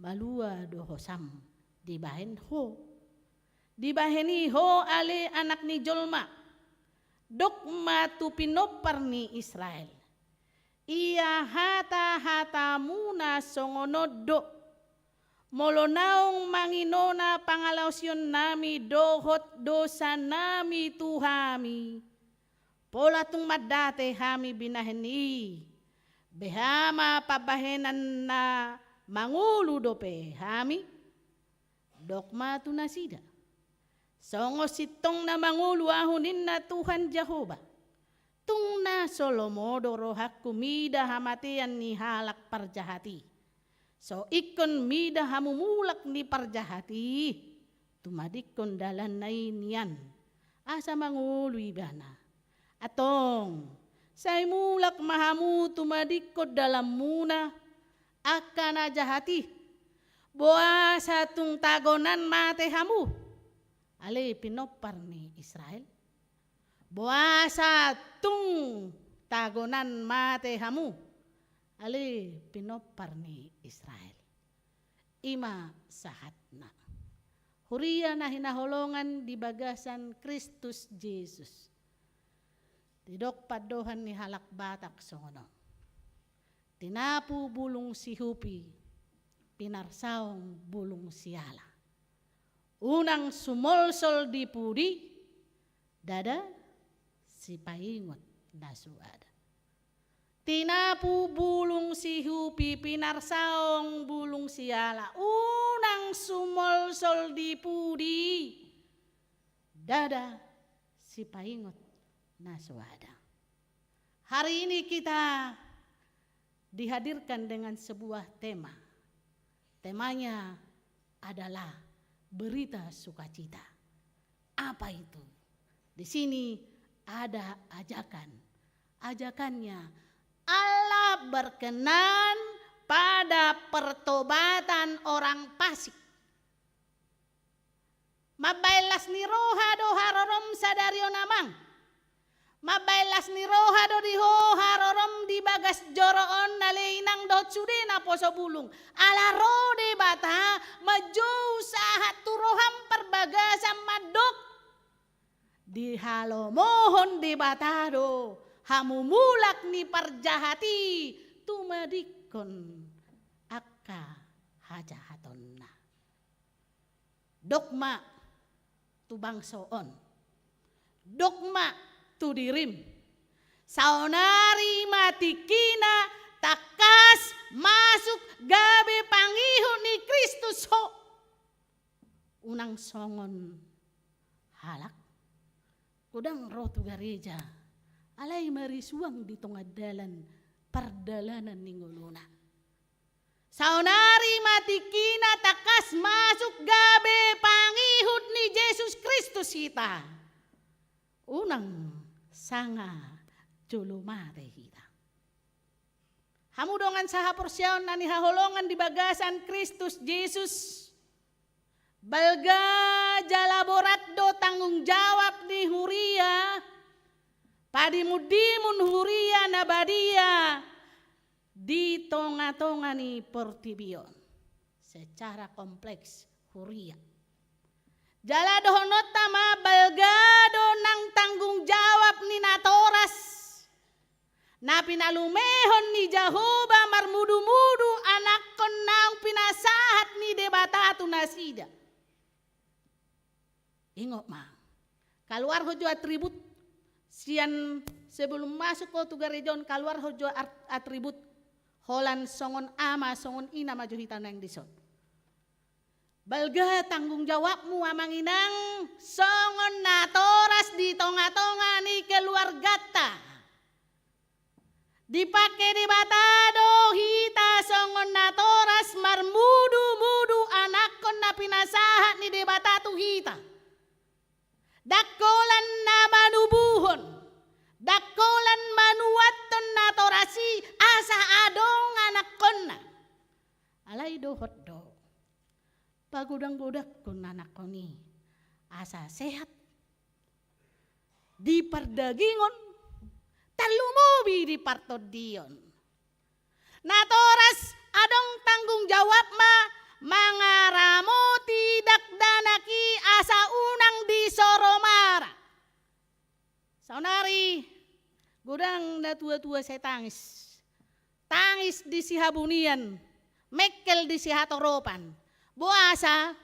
malua doho sam dibahen ho dibaheni ho ale anak ni jolma dok matu pinopar ni Israel ia hata muna songonodo molonaong manginona pangalausion nami dohot dosa nami tuhami pola tung madate hami binaheni behama pabahenan na mangulu dope hami dokma tunasida songo sitong na mangulu ahunin na Tuhan Jehovah tung na solomodo rohak kumida hamatian ni halak parjahati so ikon mida hamumulak ni parjahati tumadikon dalan nainian asa mangulu ibana atong say mulak mahamu tumadikod dalam muna akan ajahati boa satung tagonan mate hamu ale pinopar ni Israel boa satung tagonan mate hamu ale pinopar ni Israel ima sahatna huria na hinaholongan di bagasan Kristus Jesus tidok padohan ni halak batak songono tinapu bulung si hupi pinarsaong bulung siala unang sumolsol di pudi dada si paingot nasuada tinapu bulung si hupi pinarsaong bulung siala unang sumolsol di pudi dada si paingot nasuada. Hari ini kita dihadirkan dengan sebuah tema. Temanya adalah berita sukacita. Apa itu? Di sini ada ajakan. Ajakannya Allah berkenan pada pertobatan orang fasik. Mabailas ni roha do harorom sadario namang. Mabailas ni roha do di ho harorom di bagas joroon naleinang do sude na poso bulung. Ala rode bata majou sahat turoham perbagasan madok. Di halo mohon di bata do hamumulak ni parjahati tumadikon akka hajahatonna. Dokma tu bangsoon. Dokma tu dirim saonari matikina takas masuk gabe pangihu ni Kristus ho unang songon halak kudang rotu gareja alai marisuang di tengah dalan pardalanan ningoluna saonari matikina takas masuk gabe pangihut ni Yesus Kristus kita unang sanga julumate hita. Hamudongan saha porsyaon na ni haholongan di bagasan Kristus Yesus. Balga jalaborat do tanggung jawab ni huria. Padimudimun huria nabadia di tonga-tonga ni portibion. Secara kompleks huria. Jala dohonot tama balgado nang tanggung jawab ni natoras. Na pinalumehon ni Jehovah marmudu-mudu nasida. Ingok ma. Keluar hojo atribut sian sebelum masuk ke tu gerejon keluar hojo atribut holan songon ama songon ina maju hitan yang disot. Balga tanggung jawabmu amang inang songon natoras di tonga-tonga ni keluargata. Dipake di batado hita songon natoras marmudu-mudu anakon na pinasahat ni debatatu hita. Dakolan na manubuhon, dakolan manuwaton natorasi asa adong anakon na. Alay dohot do. Pagudang-gudak kun anak ko ni asa sehat di perdagingon talumobi di partodion natoras adong tanggung jawab mangaramo tidak danaki asa unang di soromara saunari gudang na tua-tua saya tangis di sihabunian mekel di sihatoropan buasa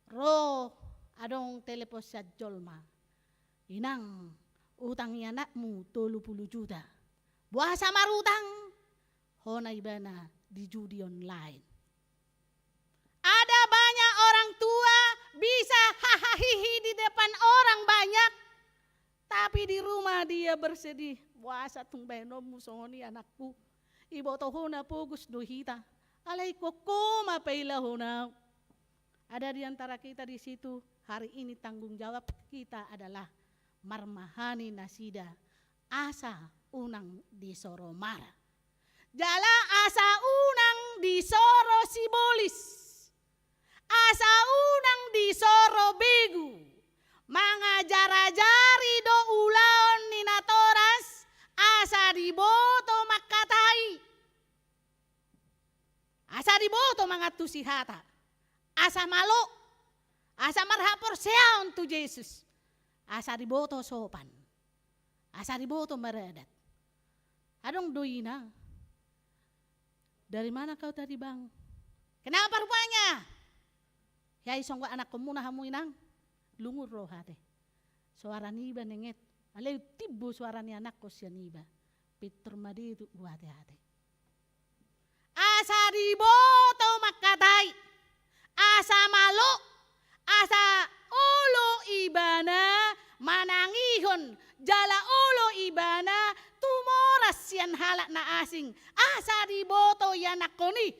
ro adong telepon sa jolma inang utang anakmu 30 juta buasa marutang hona ibana di judi online ada banyak orang tua bisa hahaha di depan orang banyak tapi di rumah dia bersedih buasa tumbai nomu songoni anakku ibo tohona pogus dohita alay koko mapailahuna. Ada di antara kita di situ hari ini tanggung jawab kita adalah marmahani nasida asa unang di soromara. Jala asa unang di soro sibolis. Asa unang di soro begu. Mangajarajari do ulaon ni natoras asa di boto makatai. Asa diboto mangatu si hata. Asa malo. Asa marhapor seaon tu Yesus. Asa diboto sopan. Asa diboto meradat. Adong doina. Dari mana kau tadi bang? Kenapa rupanya? Ya isong anak muna hamu inang. Lungur roh hati. Suara niba nenget. Alay tibo suara ni anak ko siya niba. Peter madi itu hati-hati. Asa diboto makatai, asa malo, asa ulo ibana manangihon, jala ulo ibana tumoras sian halak na asing, asa diboto yanakoni,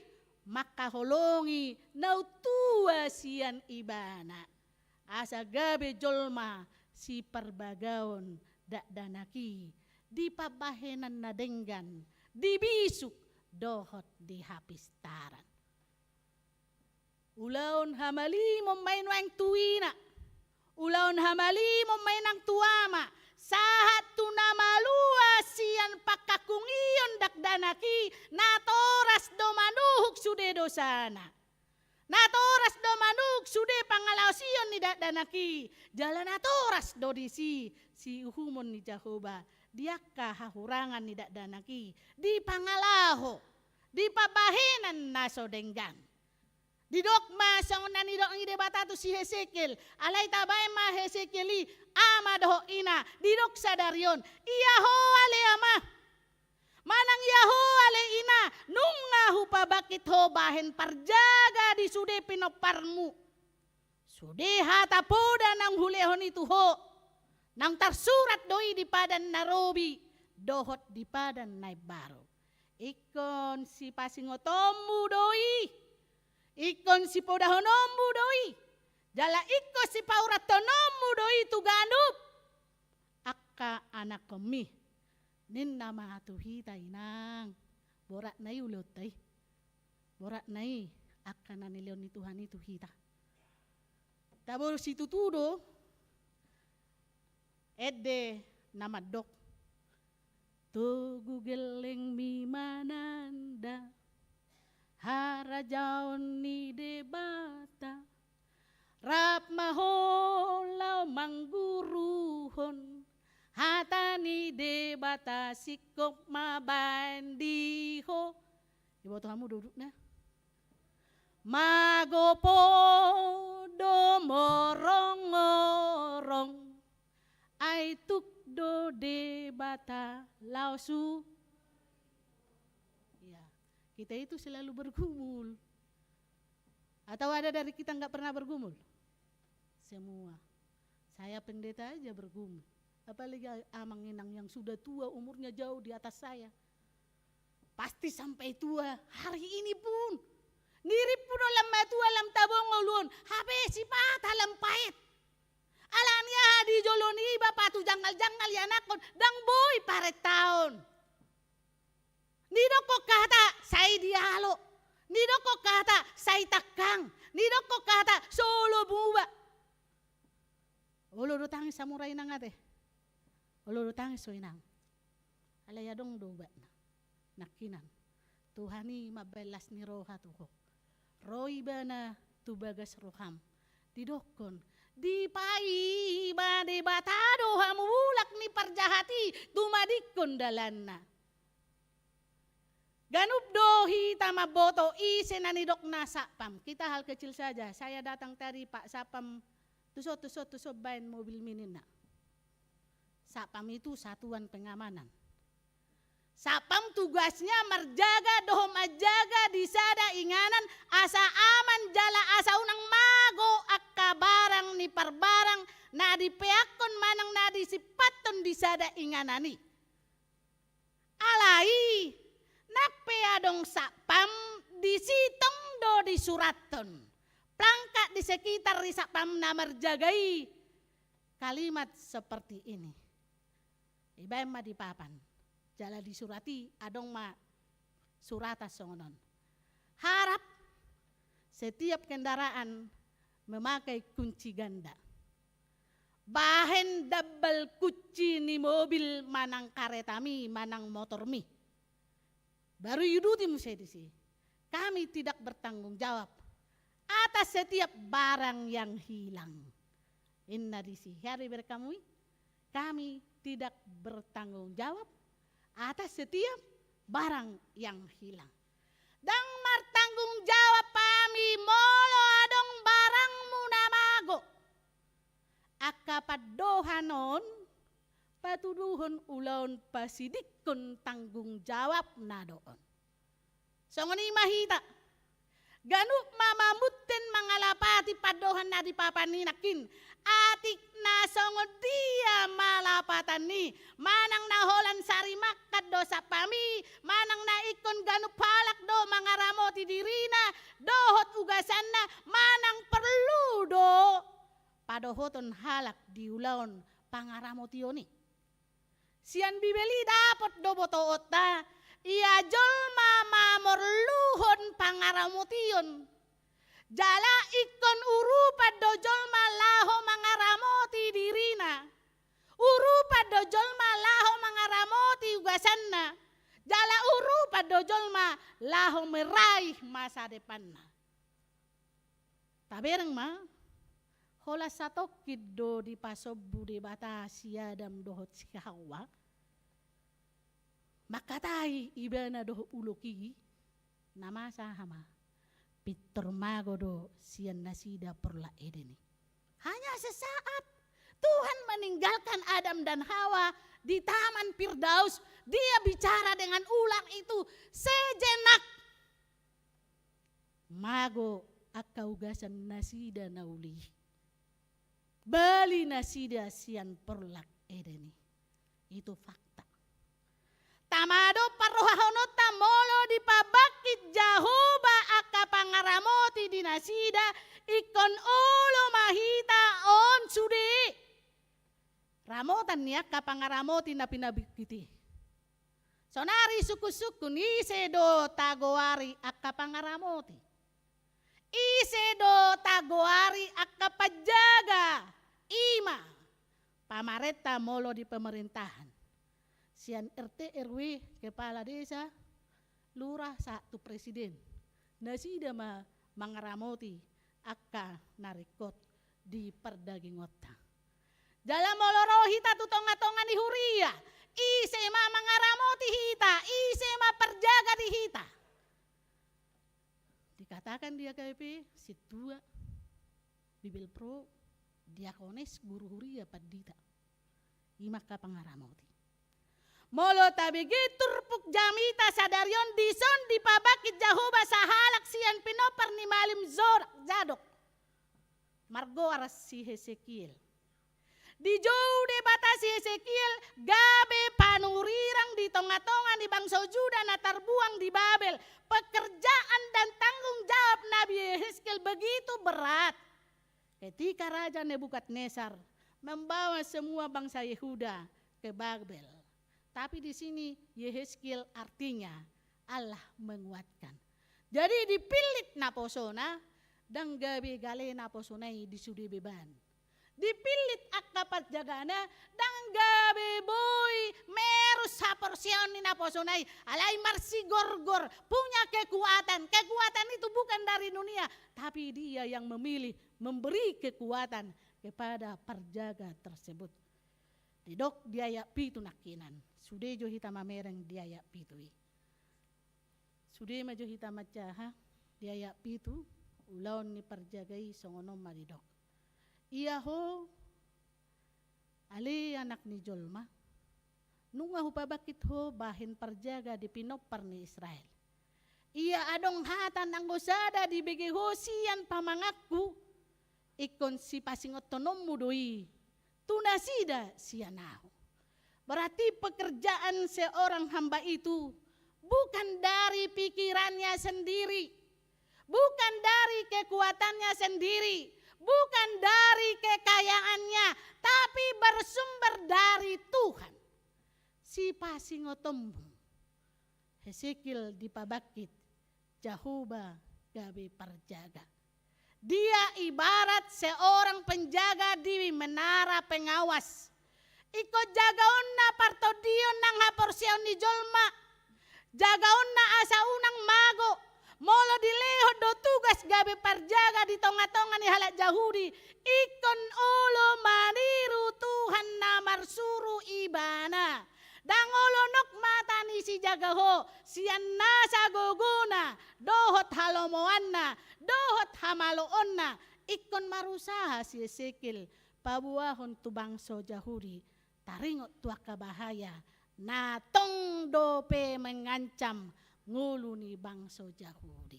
makaholongi nautua sian ibana, asa gabe jolma si perbagaon dak danaki, di pabahenan na denggan, di bisuk, dohot di hapistaran. Ulaon hamali memain wang tuina. Ulaon hamali memain ang tuama. Sahat tunamalua sian pakakungion dakdanaki. Natoras do manuhuk sude dosana. Natoras do manuk sude pangalausion ni dakdanaki. Jalan natoras do disi si uhumon ni Jehovah. Diakah hahurangan ni dakdanaki di pangalaho di pabahenan naso denggan di dokma song nani dok ide batatu si Hesekiel alay tabay ma Hesekieli ama doho ina di dok sadarion iya ho ale ama manang yaho ale ina nunga hupa bakit ho bahen parjaga di sude pinoparmu sude hata poda nang hulehon itu ho nang tersurat doi di padan narobi dohot di padan naibaro ikon si pasingotommu doi ikon si podahonommu doi jala ikon si pauratonommu doi tuganup akka anak kami nin nama tuhita inang borak nai ulotai borak nai akka nanilion ni Tuhan itu hita tabur situ tudo ede nama dok tugu geleng mimananda harajaon ni debata rap maholau mangguruhon hatani debata sikop mabandiho ibu kamu duduk nah magopo domorong-orong ay tukdo de bata lausu. Ya, kita itu selalu bergumul. Atau ada dari kita nggak pernah bergumul? Semua. Saya pendeta aja bergumul. Apalagi amang inang yang sudah tua, umurnya jauh di atas saya. Pasti sampai tua hari ini pun. Nirip pun alam matua alam tabong ulun. Habe sipat alam pahit. Alania di joloni bapak tu jangal-jangal ya nakon. Dang boy paret tahun. Nido ko kata saya dialo. Nido ko kata saya takang. Nido ko kata solo buba. Olo do tangis samurai nang ate. Olo do tangis so inang. Alaya dong doba nakinan. Tuhani mabelas ni roha tuho. Roy bana tu bagas roham. Didokon. Di pai ba de batado hamulak ni parjahati tumadikon dalanna. Ganup dohi tama boto ise na ni dok na sapam. Kita hal kecil saja. Saya datang tadi Pak Sapam tusok bain mobil minin na. Sapam itu satuan pengamanan. Sapam tugasnya merjaga doh majaga di sada inganan asa aman jala asa unang mago akka barang ni parbarang na di peakon manang na di sipaton di sada inganani. Alai nakpeadong sapam di sitong do di suraton. Plangkat di sekitar di sapam na merjagai kalimat seperti ini. Ibae ma di papan. Jala disurati adong ma surata songonon. Harap setiap kendaraan memakai kunci ganda. Bahen double kunci ni mobil manang karetami, manang motor mi. Baru yuduti musedisi. Kami tidak bertanggung jawab atas setiap barang yang hilang. Inna disi hari berkamui. Kami tidak bertanggung jawab atas setiap barang yang hilang. Dang martanggung jawab pami molo adong barangmu namago. Akapadohanon patuduhon ulon pasidikon tanggung jawab na doon. Songoni mahita. Ganuk mamamuten mangalapati padohan na di papaninakin. Atik na songod dia malapatan ni. Manang naholan sari makat do sa pami. Manang na ikon ganuk palak do mangaramoti dirina. Dohot ugasan na manang perlu do. Padohoton halak di ulaon pangaramoti yoni. Sian bibeli dapot do botoot na. Ia jolma mamorluhon pangaramotion. Jala ikon urupad do jolma laho mangaramoti dirina. Urupad do jolma laho mangaramoti ugasanna. Jala urupad do jolma laho meraih masa depanna. Tabereng ma, hola satokid do di pasobbu de bata siadam dohot si Hawa. Makatai ibana doh uluki nama sahama Pitor mago do sian nasida perla edeni. Hanya sesaat Tuhan meninggalkan Adam dan Hawa di Taman Firdaus. Dia bicara dengan ular itu sejenak. Mago akaugasan nasida nauli. Bali nasida sian perlak edeni. Itu fakta. Tamado parrohahonota molo di pabakit Jahoba aka pangaramoti dinasida ikon ulo mahita on sude. Ramotan niya kapangaramoti na pinabikiti. Sonari suku-suku ni sedo tagoari aka pangaramoti. Isedo tagoari aka pajaga. Ima pamareta molo di pemerintahan. Sian RT RW kepala desa lurah satu presiden nasida mangaramoti akka narikot di perdagingota dalam moloro hita tutonga-tonga di huria ise ma mangaramoti hita ise ma perjaga di hita Katakan dia KBP, situa, Bibil Pro, diakones, guru huria padita. Imaka pangaramoti. Molo tabigi turpuk jamita sadarion dison di pabakit Jahoba sahalak sian pinopar ni malim zorak jadok. Margo aras si Hesekiel. Di jauh de batasi Hesekiel gabe panurirang di tonga-tonga di bangsa Juda na terbuang di Babel. Pekerjaan dan tanggung jawab Nabi Yeskiel begitu berat. Ketika Raja Nebukadnezar membawa semua bangsa Yehuda ke Babel. Tapi di sini Yeskiel artinya Allah menguatkan. Jadi dipilit naposona dan gabe gale naposonai di sudi beban. Dipilit akapat jagana dan gabe boy merus saporsion ni naposonai alai marsi gorgor punya kekuatan. Kekuatan itu bukan dari dunia, tapi dia yang memilih memberi kekuatan kepada perjaga tersebut. Didok diaya pitu nakinan. Sude jo hita mamereng diaya pitui. Sude majo hita macaha diaya pitu ulaon ni perjagai songonom maridok. Iya ho ali anak ni Jolma. Nunga hupabakit ho bahin perjaga di pinopar ni Israel. Iya adong hatan anggosada di bege ho sian pamangaku. Ikon si pasingot tonom mudoi. Tunasida sianaho. Berarti pekerjaan seorang hamba itu bukan dari pikirannya sendiri, bukan dari kekuatannya sendiri, bukan dari kekayaannya, tapi bersumber dari Tuhan. Si pasingotombu Hesekiel dipabakit Jahoba gabe perjaga. Dia ibarat seorang penjaga di menara pengawas. Iko jagaon na partodion nang haporsion ni Jolma. Jagaon na asa unang mago. Molo dilehod do tugas gabe perjaga di tonga-tonga ni halak Jahudi. Ikon ulo maniru Tuhan na marsuru ibana. Dangolonok mata ni si jagaho. Sian nasa guguna. Dohot halomoanna. Dohot hamaloonna. Ikon marusaha si Hesekiel. Pabuahon tu bangso Jahudi. Taringot tua kabahaya. Natong dope mengancam ngulu ni bangso Jahudi.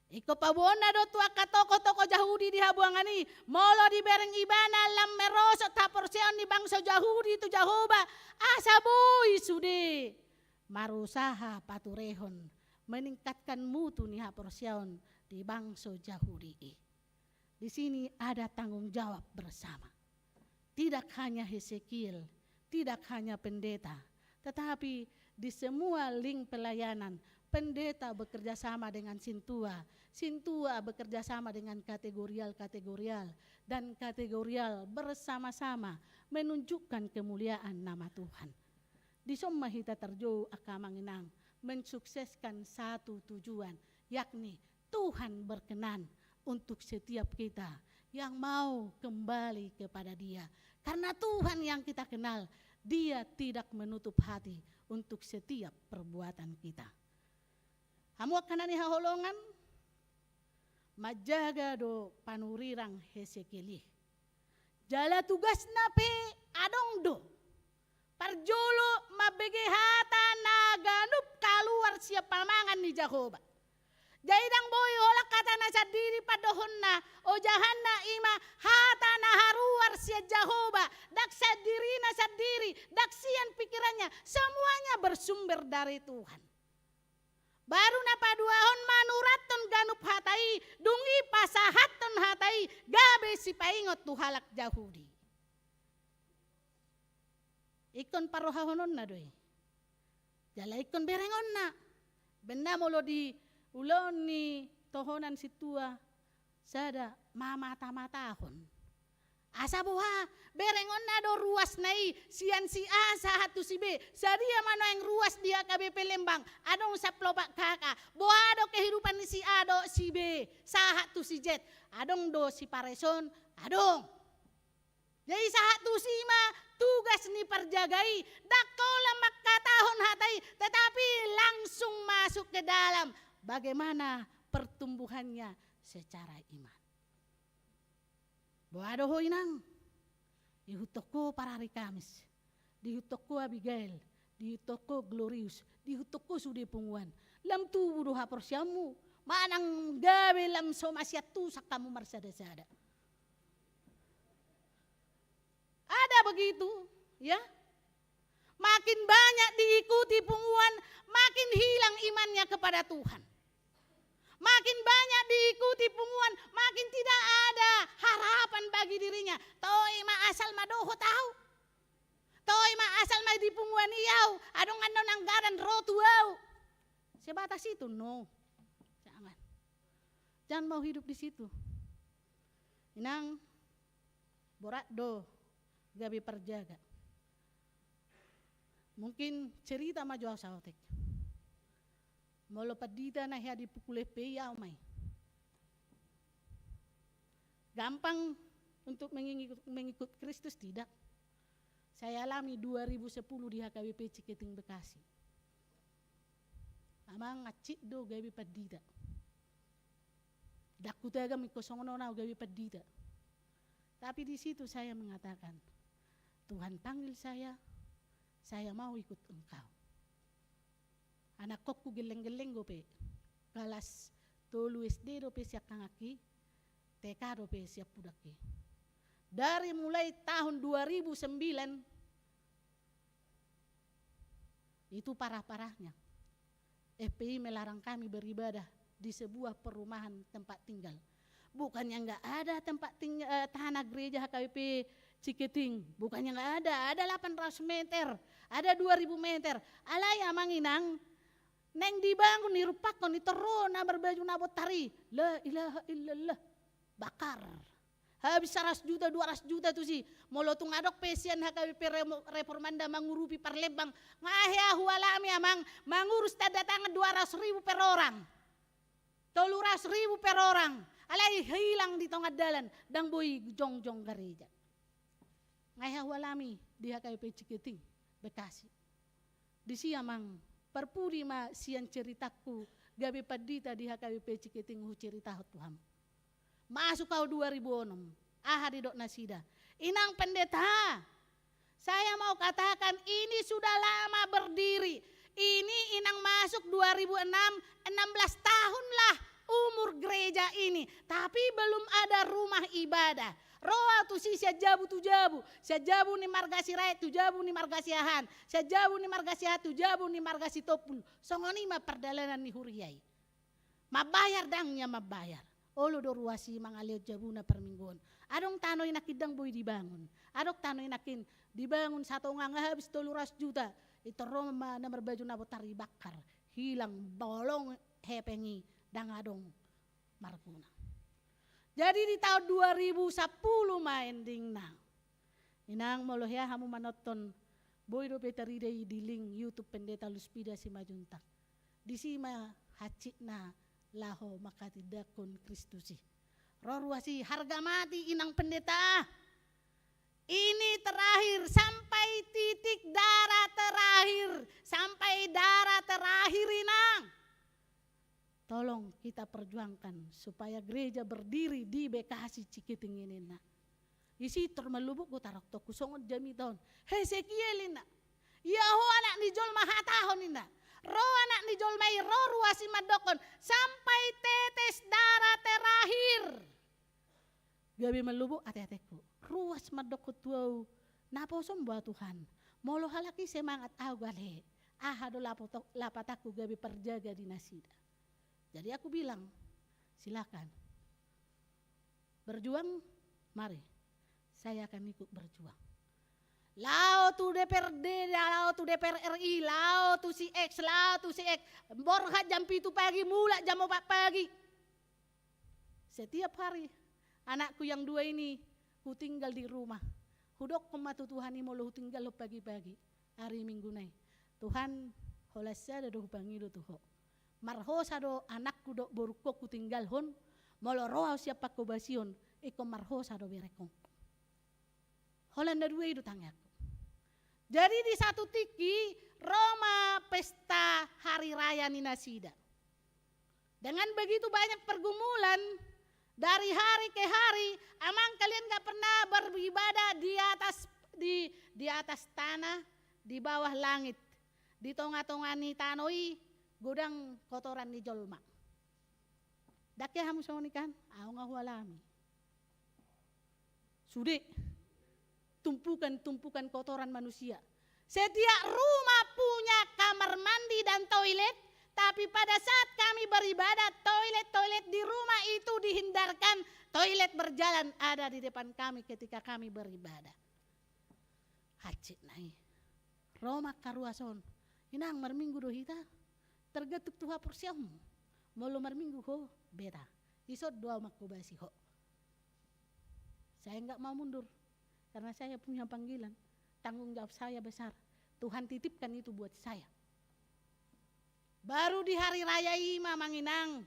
Iko pabuona do tua katoko-toko Jahudi di habuangani. Molo di bereng ibana lam merosot haporseon ni bangso Jahudi tu Jahoba. Asaboy sude. Marusaha paturehon. Meningkatkan mutu ni haporseon di bangso Jahudi. Di sini ada tanggung jawab bersama. Tidak hanya Hesekiel, tidak hanya pendeta, tetapi di semua link pelayanan, pendeta bekerja sama dengan Sintua, Sintua bekerja sama dengan kategorial, dan kategorial bersama-sama menunjukkan kemuliaan nama Tuhan. Di somma hita terjauh akamanginang mensukseskan satu tujuan, yakni Tuhan berkenan untuk setiap kita yang mau kembali kepada Dia. Karena Tuhan yang kita kenal, Dia tidak menutup hati untuk setiap perbuatan kita. Hamu kanani haholongan, majaga do panurirang Hesekiel. Jala tugas nape adong do. Parjolo mabege hata naganup kaluar siap pamangan ni Jahoba. Jaidang boy hola kata na sadiri padohonna o jahanna ima hata na haruar sia Jahoba dak sadiri na sadiri dak sian pikirannya semuanya bersumber dari Tuhan. Baru na paduahon manuraton ganup hatai dungi pasahaton hatai gabe si paingot tuhalak Jahudi. Ikon parohahonon na doy. Jala ikon berengon na. Benda molo di ulon ni tohonan situa sada mamata-matahon. Asa buha berengon na do ruas nai sian si A sahatu si B. Sadia mano yang ruas dia KBP Lembang. Adong saplobak kakak. Boa do kehidupan ni si A do si B. Sahatu si Z. Adong do si Pareson. Adong. Jadi sahatu si Ma tugas ni perjagai. Dakola makatahon hatai. Tetapi langsung masuk ke dalam. Bagaimana pertumbuhannya secara iman. Boadoh inang, dihutoko para hari Kamis, dihutoko Abigail, dihutoko Glorious, dihutoko sude punguan. Lam tubuh doha persyamu, manang gawe lam somasiatu sakamu marsada-sada. Ada begitu, ya. Makin banyak diikuti punguan, makin hilang imannya kepada Tuhan. Makin banyak diikuti punguan, makin tidak ada harapan bagi dirinya. Toi ma asal madoho tahu. Toi ma asal ma di punguan iau, adong andon anggaran rotu au. Sebatas itu, no. Jangan. Jangan mau hidup di situ. Inang borak do gabi perjaga. Mungkin cerita maju saotek. Molo padita na hiya dipukul peya umay. Gampang untuk mengikut Kristus tidak. Saya alami 2010 di HKBP Ciketing Bekasi. Amang ngacik do gabi padita. Daku taga mikosongono na gabi padita. Tapi di situ saya mengatakan, Tuhan panggil saya mau ikut Engkau. Anak kokku geleng-geleng gope, kelas tolu SD dope siap kangaki, TK dope siap pudaki. Dari mulai tahun 2009, itu parah-parahnya. FPI melarang kami beribadah di sebuah perumahan tempat tinggal. Bukannya enggak ada tempat tanah gereja HKBP Ciketing, bukannya enggak ada 800 meter, ada 2000 meter. Alaya manginang, neng dibangun nirupakon itorona berbaju nabot tari. La ilaha illallah. Bakar. Habis 100 juta 200 juta tuh sih. Molotung adok pesian HKBP Reformanda mengurupi parlebang. Ngahya hualami amang mengurus tanda tangan 200.000 per orang. 300.000 per orang. Alai hilang di tengah dalan dang boy jong-jong gereja. Ngahya hualami di HKBP Ciketing Bekasi. Di siamang perpudi ma sian ceritaku gabi padita di HKBP Ciketing hu cerita Tuhan. Masuk kau 2006. Ahadi dok nasida. Inang pendeta. Saya mau katakan ini sudah lama berdiri. Ini inang masuk 2006, 16 tahun lah umur gereja ini. Tapi belum ada rumah ibadah. Roa tu si jabu tu jabu. Jabu ni margasi rakyat tu jabu ni margasi ahan. Jabu ni margasi hatu jabu ni margasi topul. Songoni ma perdalanan ni huriyai. Mabayar dangnya mabayar. Olo do ruasi mangaliot jabuna permingguan. Adong tanoy nakidang boy dibangun. Adok tanoy nakin dibangun satu nganga habis 300 juta. Itu Roma na berbaju nabotari bakar. Hilang bolong hepengi dang adong marguna. Jadi di tahun 2010 ending na. Inang molohya hamu manoton boy do petaride di link YouTube Pendeta Luspida si Majuntak. Di sima hacik na laho maka tidak kun Kristusi. Roruasi harga mati inang pendeta. Ini terakhir sampai titik darah terakhir. Sampai darah terakhir inang. Tolong kita perjuangkan supaya gereja berdiri di Bekasi Ciketing ini nak. Isi termelubuk ku tarak toku songon jami tahun. Hesekiel ina. Yaho anak ni jol mahatahon ina. Roh anak ni jol mai roh ruasi madokon sampai tetes darah terakhir. Gabi melubuk ate-ateku. Ruas madokot tuau. Napo somba Tuhan. Molo halaki semangat au gale. Ahado lapataku gabi perjaga di nasida. Jadi aku bilang, silakan. Berjuang, mari. Saya akan ikut berjuang. Lao tu DPRD, lao tu DPR RI, lao tu si X, lao tu si X. Borhat jam 7 pagi, mulai jam 4 pagi. Setiap hari, anakku yang 2 ini, ku tinggal di rumah. Hudok pematu Tuhan ini mau tinggal lo pagi-pagi. Hari Minggu nai. Tuhan, holasya ada doh pangido tuh. Marhosa do anakku do boruko ku tinggal hon. Molo roa siapa ko basion, iko marhosa do berekong. Holanda 2 itu tanggaku. Jadi di satu tiki Roma pesta hari raya Ninasida. Dengan begitu banyak pergumulan, dari hari ke hari, amang kalian gak pernah beribadah di atas tanah, di bawah langit, di tengah-tengah ni tanoi, gudang kotoran ni jolma. Dakya hamu sonikan, aku ngahu alami. Sudah, tumpukan kotoran manusia. Setiap rumah punya kamar mandi dan toilet, tapi pada saat kami beribadah, toilet di rumah itu dihindarkan. Toilet berjalan ada di depan kami ketika kami beribadah. Hacit nai, Roma karuason, inang marminggu dohita, tergetuk tuha porsiamu, molo marminggu ho beta, isot doa makubasi ho. Saya enggak mau mundur, karena saya punya panggilan, tanggung jawab saya besar. Tuhan titipkan itu buat saya. Baru di hari raya ima manginang,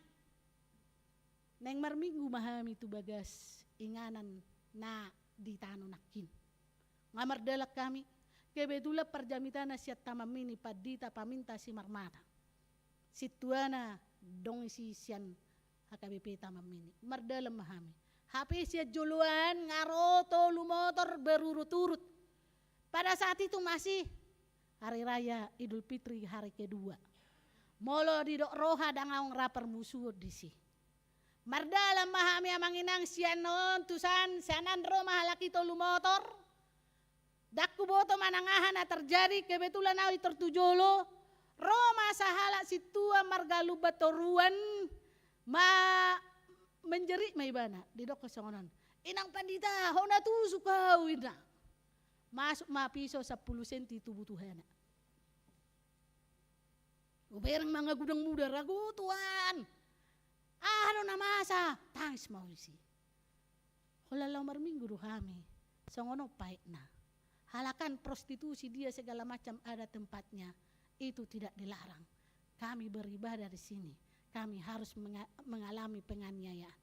neng marminggu mahami itu bagas inganan na di tano nakin. Ngamar delak kami, kebetulan perjamitana siat tamamini padita paminta si marmata. Situana dong si sian HKBP tamamini, mardalam mahami. HP siat juluan ngaroto lumotor berurut-urut. Pada saat itu masih hari raya Idul Fitri hari kedua. Molo di dok roha dangaung rapar musuh di si. Mardalam mahami amanginang sianon tusan sanan roma halaki tolu motor. Dakku boto manangahan na terjadi kebetulan awi tertujolo. Roma sahala situa margalu batoruan menjerit maibana di dok kesongonan. Inang pandita hona tu suka wina. Masuk ma piso 10 senti tubuh Tuhana. Uberang mga gudang muda ragu Tuhan. Ano na masa? Tangis mau isi. Hulalaw marminggu kami. Songono pahit na. Halakan prostitusi dia segala macam ada tempatnya. Itu tidak dilarang. Kami beribadah di sini. Kami harus mengalami penganiayaan.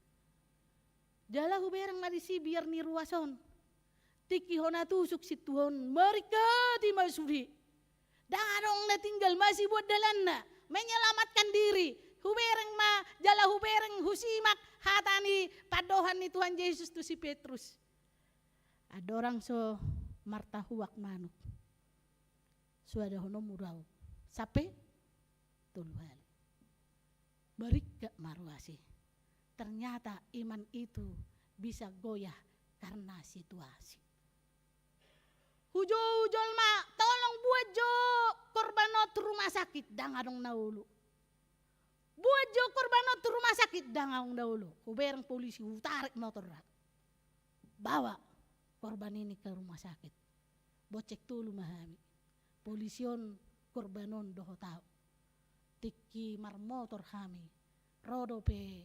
Jala huberang na disi biar ni ruason. Tiki hona tusuk si Tuhan. Mereka di masudi. Dangadong na tinggal masih buat dalan na. Menyelamatkan diri. Hubereng ma jala hubereng husimak hatani padohan ni Tuhan Yesus tu si Petrus. Ada orang so martahuak manuk. Suada hono murau. Sape tuluhal. Barik gak maruasi. Ternyata iman itu bisa goyah karena situasi. Hujul ma tolong buat jo korbanot rumah sakit dangadong naulu. Buat jo korbanot rumah sakit dangadong naulu. Kuberang polisi tarik motor. Bawa korban ini ke rumah sakit. Bocek tulu mahami. Polision korbanon doho tau. Tiki mar motor kami. Rodo pe.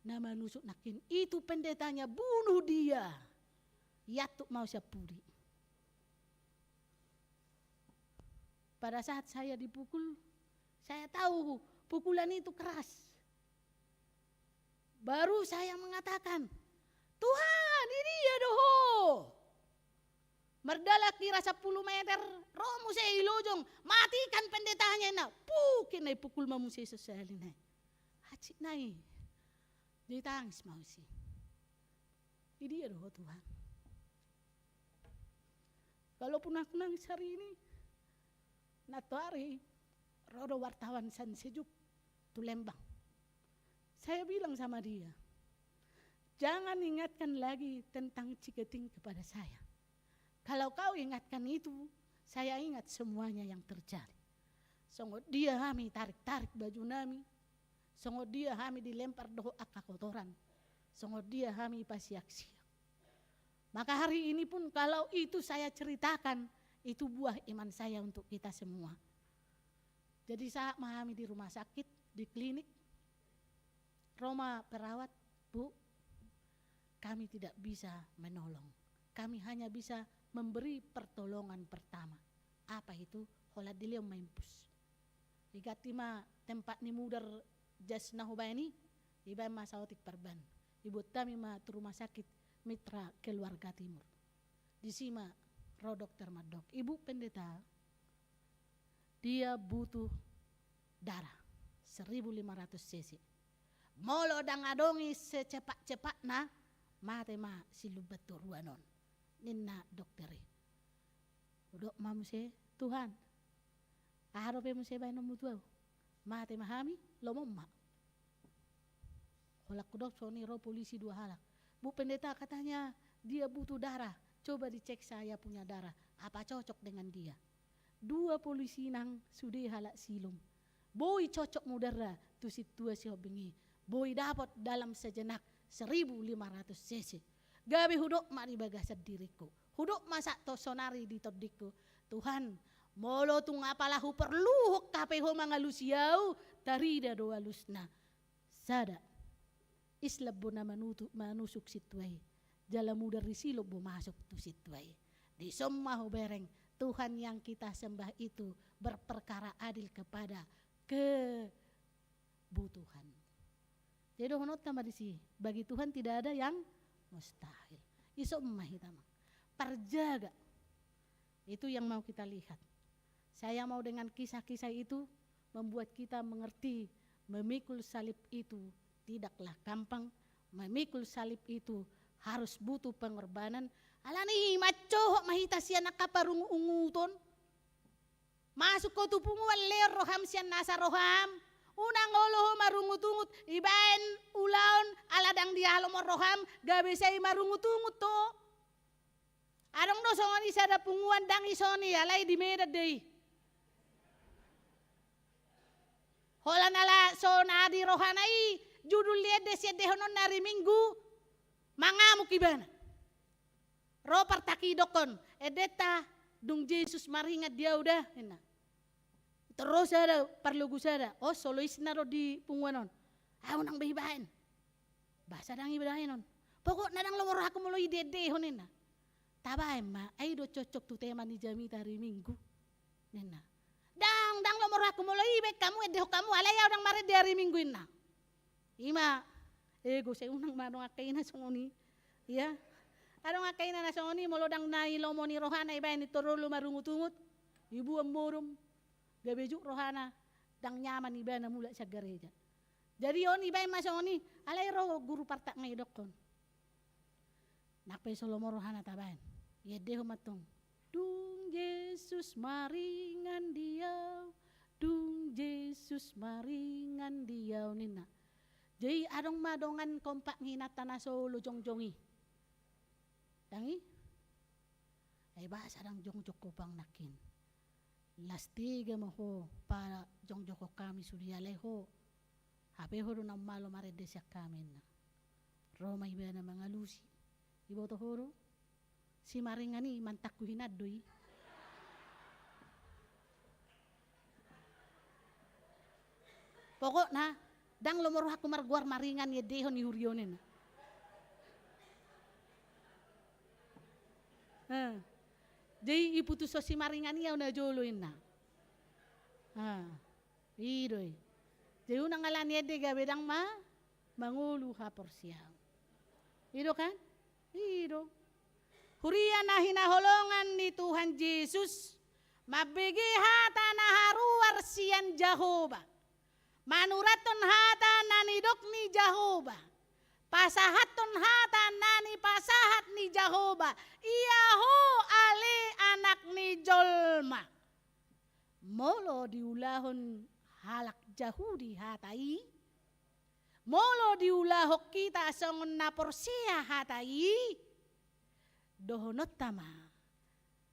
Nama nusuk nakin. Itu pendetanya bunuh dia. Yatuk mau siapuri. Pada saat saya dipukul, saya tahu pukulan itu keras. Baru saya mengatakan, Tuhan ini ya doho. Merdala kira 10 meter, romu saya ilojong, matikan pendetanya na. Pukin na pukul mamu saya sesalin na. Hacik na Jadi tangis mau sih. Ini ya doho Tuhan. Kalaupun aku nangis hari ini, natuari, rodo wartawan San Sejuk, tu Lembang. Saya bilang sama dia, jangan ingatkan lagi tentang Ciketing kepada saya. Kalau kau ingatkan itu, saya ingat semuanya yang terjadi. Songot dia kami tarik-tarik baju nami, songot dia kami dilempar doho akka kotoran, songot dia kami pasiak-siak. Maka hari ini pun kalau itu saya ceritakan, itu buah iman saya untuk kita semua. Jadi saat memahami di rumah sakit, di klinik, Roma perawat, Bu, kami tidak bisa menolong. Kami hanya bisa memberi pertolongan pertama. Apa itu? Hola dilium maimpus. Igatima tempat ni mudar jas nahubani, iba masaotik perban. Ibu kami ma rumah sakit Mitra Keluarga Timur. Di sima Dokter Madok. Ibu pendeta, dia butuh darah. 1.500 cc. Molo dang adongi secepat-cepat na mate ma silubat turuanon. Ninna dokteri. Udok mamse Tuhan. Aharope mo se bay no mutuaw. Mate mahami lomomma. Holak kudok soni ro polisi 2 halak. Bu pendeta katanya dia butuh darah. Coba dicek saya punya darah. Apa cocok dengan dia? 2 polisi nang sudah halak silum. Boy cocok mudara tu situasi hobengi. Boy dapat dalam sejenak 1.500 cc. Gabi hudok mari bagasat diriku. Hudok masak to sonari di todiku. Tuhan, molo tung apalahu perlu hok kapeho mangalusiau tarida doa lusna. Sada islabuna manusuk situai. Jala muda risilog masuk tu situai. Di semua bereng Tuhan yang kita sembah itu berperkara adil kepada kebutuhan. Jadi honot tambah di sini. Bagi Tuhan tidak ada yang mustahil. Iso mahitama. Perjaga. Itu yang mau kita lihat. Saya mau dengan kisah-kisah itu membuat kita mengerti memikul salib itu tidaklah gampang. Memikul salib itu harus butuh pengorbanan. Alani macohok mahita siya nakaparung unguton. Masuk ko tupunguan leer roham siya nasa roham. Unang oloho marungutungut. Ibaen ulaon aladang dialom roham. Gabi say marungutungut to. Adong no songoni sada punguan dang isoni alay di medad day. Holan ala sona di rohanai. Judul liat desya dehonon nari minggu. Mangamuk ibana. Ro partaki dokon. Edeta dung Yesus maringat dia udah. Enak. Terus ada perlugu sada. Oh solois na ro di punguanon. Ayo nang behibahin. Bahasa dang ibahin non. Pokok nadang lomor aku mulai dede honin na. Taba emma, ay do cocok tu tema ni jami hari minggu. Nena. Dang lomor aku mulai ibek kamu edeho kamu alaya orang mare di hari minggu ina. Ima, ego saya unang marong akaina songoni. Ya. Arong akaina na songoni molodang nai lomoni rohana ibahin itoro lumarungutungut. Ibu amurum. Gabejuk rohana dang nyaman ibahin mula sa gereja. Jadi on ibahin masongoni alay ro guru partak ngay dokon. Nakpay solomo rohana tabahin. Yedeho matong. Dung Yesus maringan diau. Dung Yesus maringan diau nina. Jadi adong madongan kompak nginatan na solo jong-jongi. Dangi? Ay bahasa dang jong-jok ko pang nakin. Lastiga mo ho para jong-jok ko kami sudiyalay ho. Hape ho rin ang malo maredesya kami na. Roma iba na mga lusi. Ibo to horo? Si maringani mantak ko hinadoy. Pokok na, dang lomoro ako marguar maringan ye dehon ni huryonin. Jadi iputus so si maringan iya na joloin na. Idoy. Jadi unang ngalan ye de gabedang mangulu ha porsiyaw. Ido kan? Ido. Huriya na hinaholongan ni Tuhan Yesus. Mabigi hata na haruar siyan Jehovah. Manuraton hata nanidok ni Jehovah. Pasahaton hata nani pasahat ni Jehovah. Iyaho ale anak ni Jolma. Molo diulahon halak Jahudi hatai. Molo diulahok kita songon na porsia hatai. Dohonot tama.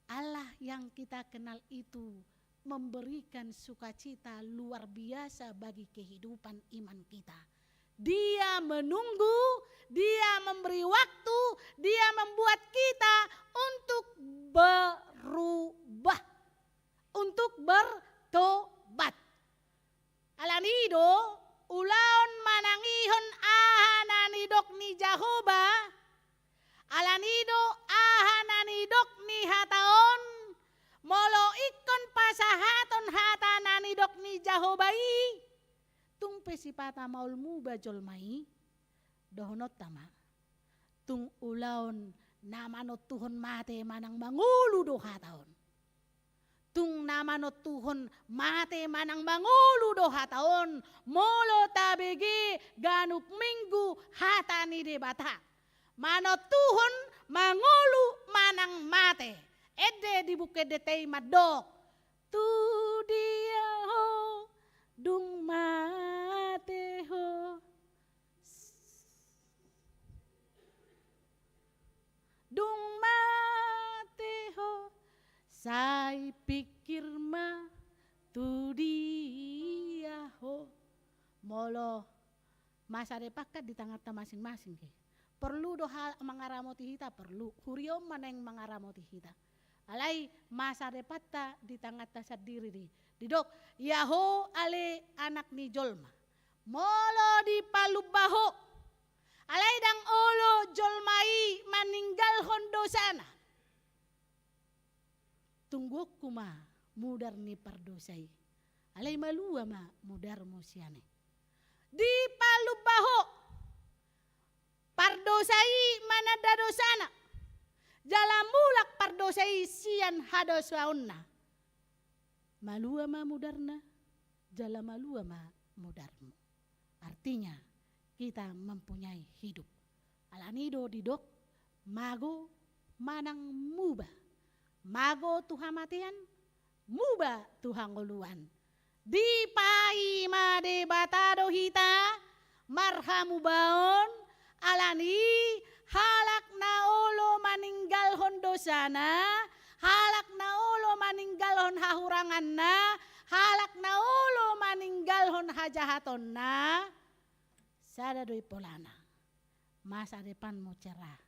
Allah yang kita kenal itu memberikan sukacita luar biasa bagi kehidupan iman kita. Dia menunggu, dia memberi waktu, dia membuat kita untuk berubah, untuk bertobat. Alanido, ulaon manangihon ahananidok ni Jehovah, alanido ahananidok ni hataon, molo ikon pasahaton hatananidok ni Jehovah. Tung pesipata maul muba jolmai dohonot tama tung ulaon namanot tuhon mate manang mangulu do hataon tung nama no Tuhon mate manang mangulu do hataon molo tabegi ganuk minggu hata ni de bata mano Tuhon mangulu manang mate ede di bukit detei madok tu dia ho dung mate ho dung mate ho sai pikir ma tu dia ho molo masa depakat di tengah masing-masing ke perlu do hal mengaramoti hita perlu huriom maneng mengaramoti hita alai masa depata di tengah tasad diri di dok yaho ale anak ni jolma molo di palubaho alai dang olo jolmai maninggal hondo sana tunggu kuma mudar ni pardosai alai malua ma mudar musiane di palubaho pardosai manada dosana jalan mulak pardosai sian hadosaunna malua ma mudarna jala malua ma mudarmu artinya kita mempunyai hidup alanido didok mago manang muba mago Tuhan matian muba Tuhan ngoluan di pai made batado hita marhamu baon alani halak na olo maninggal hondosana halak na olo maninggal hon hahurangan na halak na olo maninggal hon hajahaton na sada doi polana masa depanmu cerah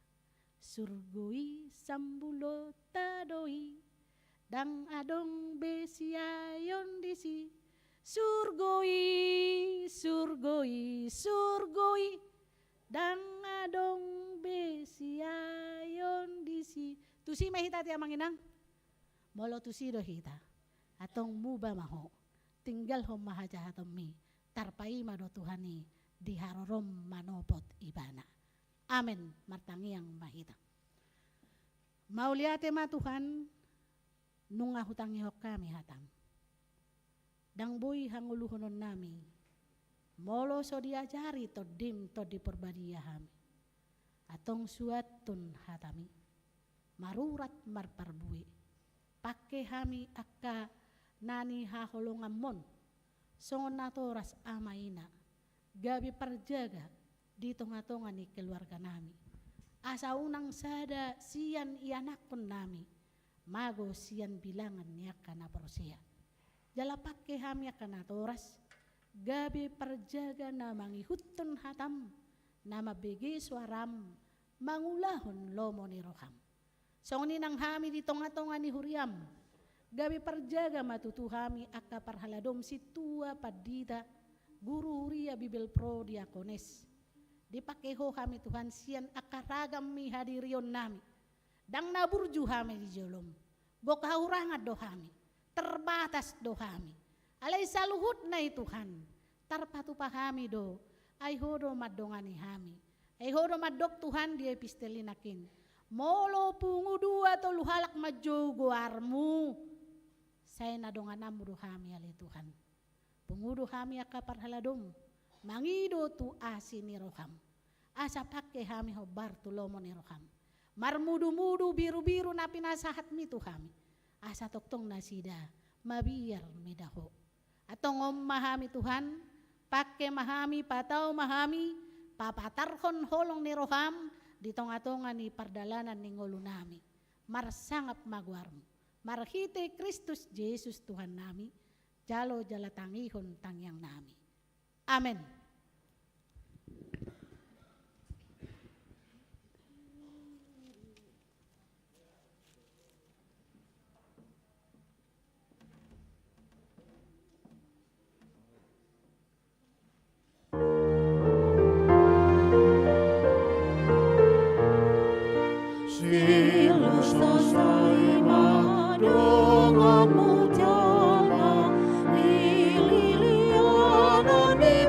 surgoi sambulo tadoi dang adong besiayon disi surgoi surgoi surgoi dang adong besiayon disi tusi mahita tiang manginang molo tusi do hita atong muba maho tinggal hom mahajahatom mi tarpai mado Tuhani di harorom manopot ibana amen martangiang mahita mauliate ma Tuhan nunga hutangi hok kami hatam dang boy hanguluhonon nami molo so diajari to dim to diperbadiahami atong suatun hatami marurat marparbui pake hami akka nani haholongamon songon natoras amaina gabi perjaga di tengah-tengah ni keluarga nami asa unang sada sian ianakon nami mago sian bilangan ni akana prosia jala pake hami akana toras gabi perjaga na mangihutun hatam nama bege suaram mangulahon lomo ni roham songni nang hami di tengah-tengah ni huriam gabi perjaga matutu hami akka parhaladom situa padita guru huria bibel pro diakones dipakeho kami Tuhan sian akaragam mi hadirion nami dang naburju kami di jolom bokaurangat do kami terbatas do kami alai saluhut na Tuhan tarpatu pahami do ay hodo madongani kami ay hodo madok Tuhan di epistelinakin molo pungu dua to luhalak majogo armu saya nadonganam do kami alai Tuhan pungudo kami akapar haladom mangido tu asini roham asa pakai kami hobar tu lomo ni roham marmudu-mudu biru-biru na pinasahat mi tu kami asa toktong nasida mabiar midaho atong mahami Tuhan pakai mahami patau mahami papatarhon holong ni roham di tonga-tonga ni pardalanan ni ngolunami marsangap magwarmu marhite Kristus Yesus Tuhan nami jalo jalatangihon tangyang nami amen. Silus saima donganmu jana liliana ni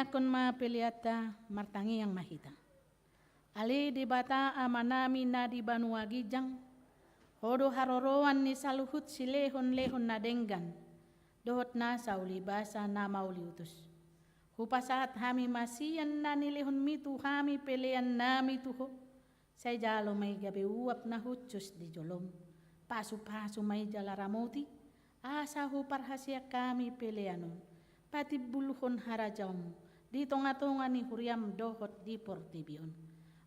kon ma peliata martangi yang mahita. Ali di bata amanami na di Banua Gijang, hodo haroroan ni saluhut silehon-lehon na denggan, dohot na sauli basa na mauli utus. Hupasahat hami masian na nilehon mitu hami pelean na mituho, say jalo may gabi uap na hutsus di jolom, pasu-pasu may jalaramoti, asa huparhasya kami peleanon, pati buluhon harajam, di tonga-tonga ni huriam dohot di portibion.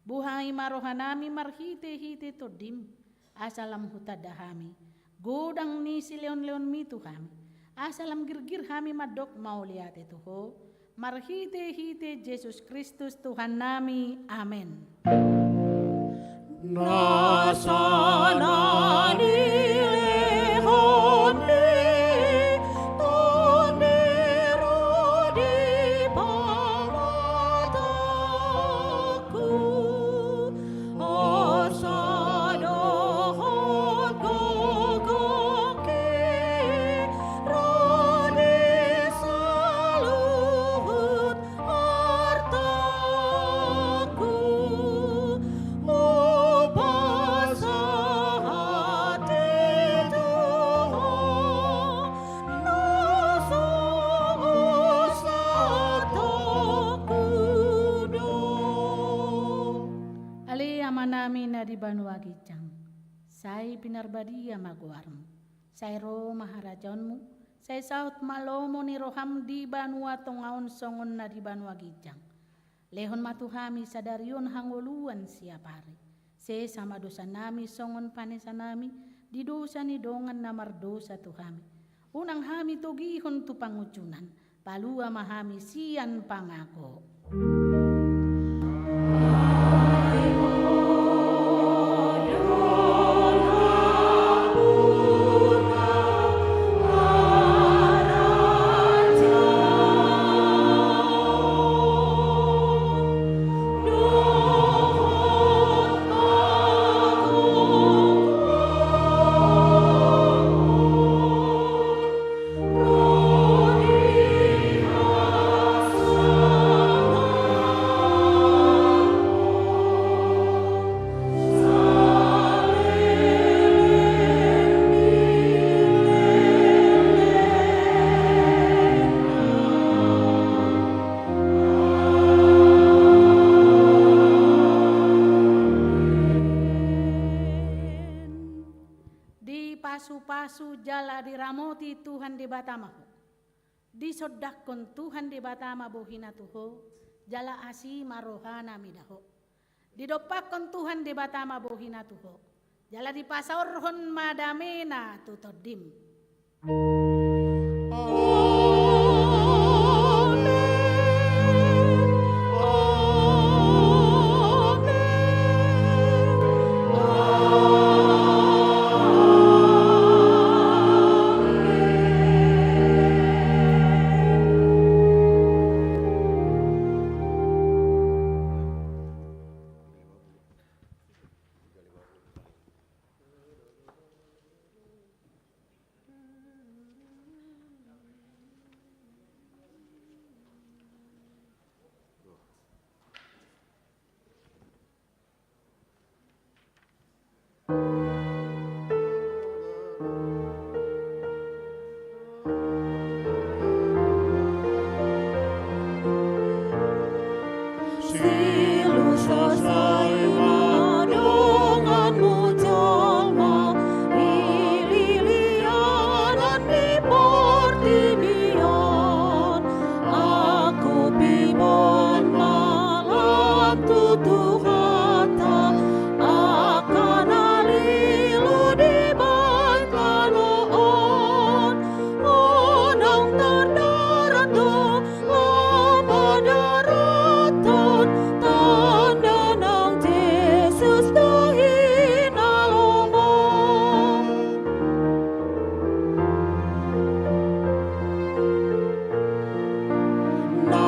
Buhay marohanami marhite-hite todim, asalam hutadahami, godang ni si leon-leon mitu kami, asalam girgir kami madok mauliate tuho, marhite-hite Yesus Kristus Tuhan nami, amen. Nasanani lehon ni tonero di pangataku, asadohon gogoki rodi saluhut artaku. Manami na di Banua Gijang, say pinarbadia maguarm, say ro maharajaonmu, say saut malomo ni roham di Banua tongaon songon na di Banua Gijang. Lehon matuhami sadarion hangoluan siapari, se sama dosa nami songon panesa nami, di dosa ni dongan namar dosa tuhami. Unang hami togihon tu pangucunan, palua mahami sian pangako. Pasu-pasu jala diramoti Tuhan di batamaho, disodakon Tuhan di batama bohina tuho, jala asi marohana midaho, didopakon Tuhan di batama bohina tuho, jala dipasaorhon madamena tutodim.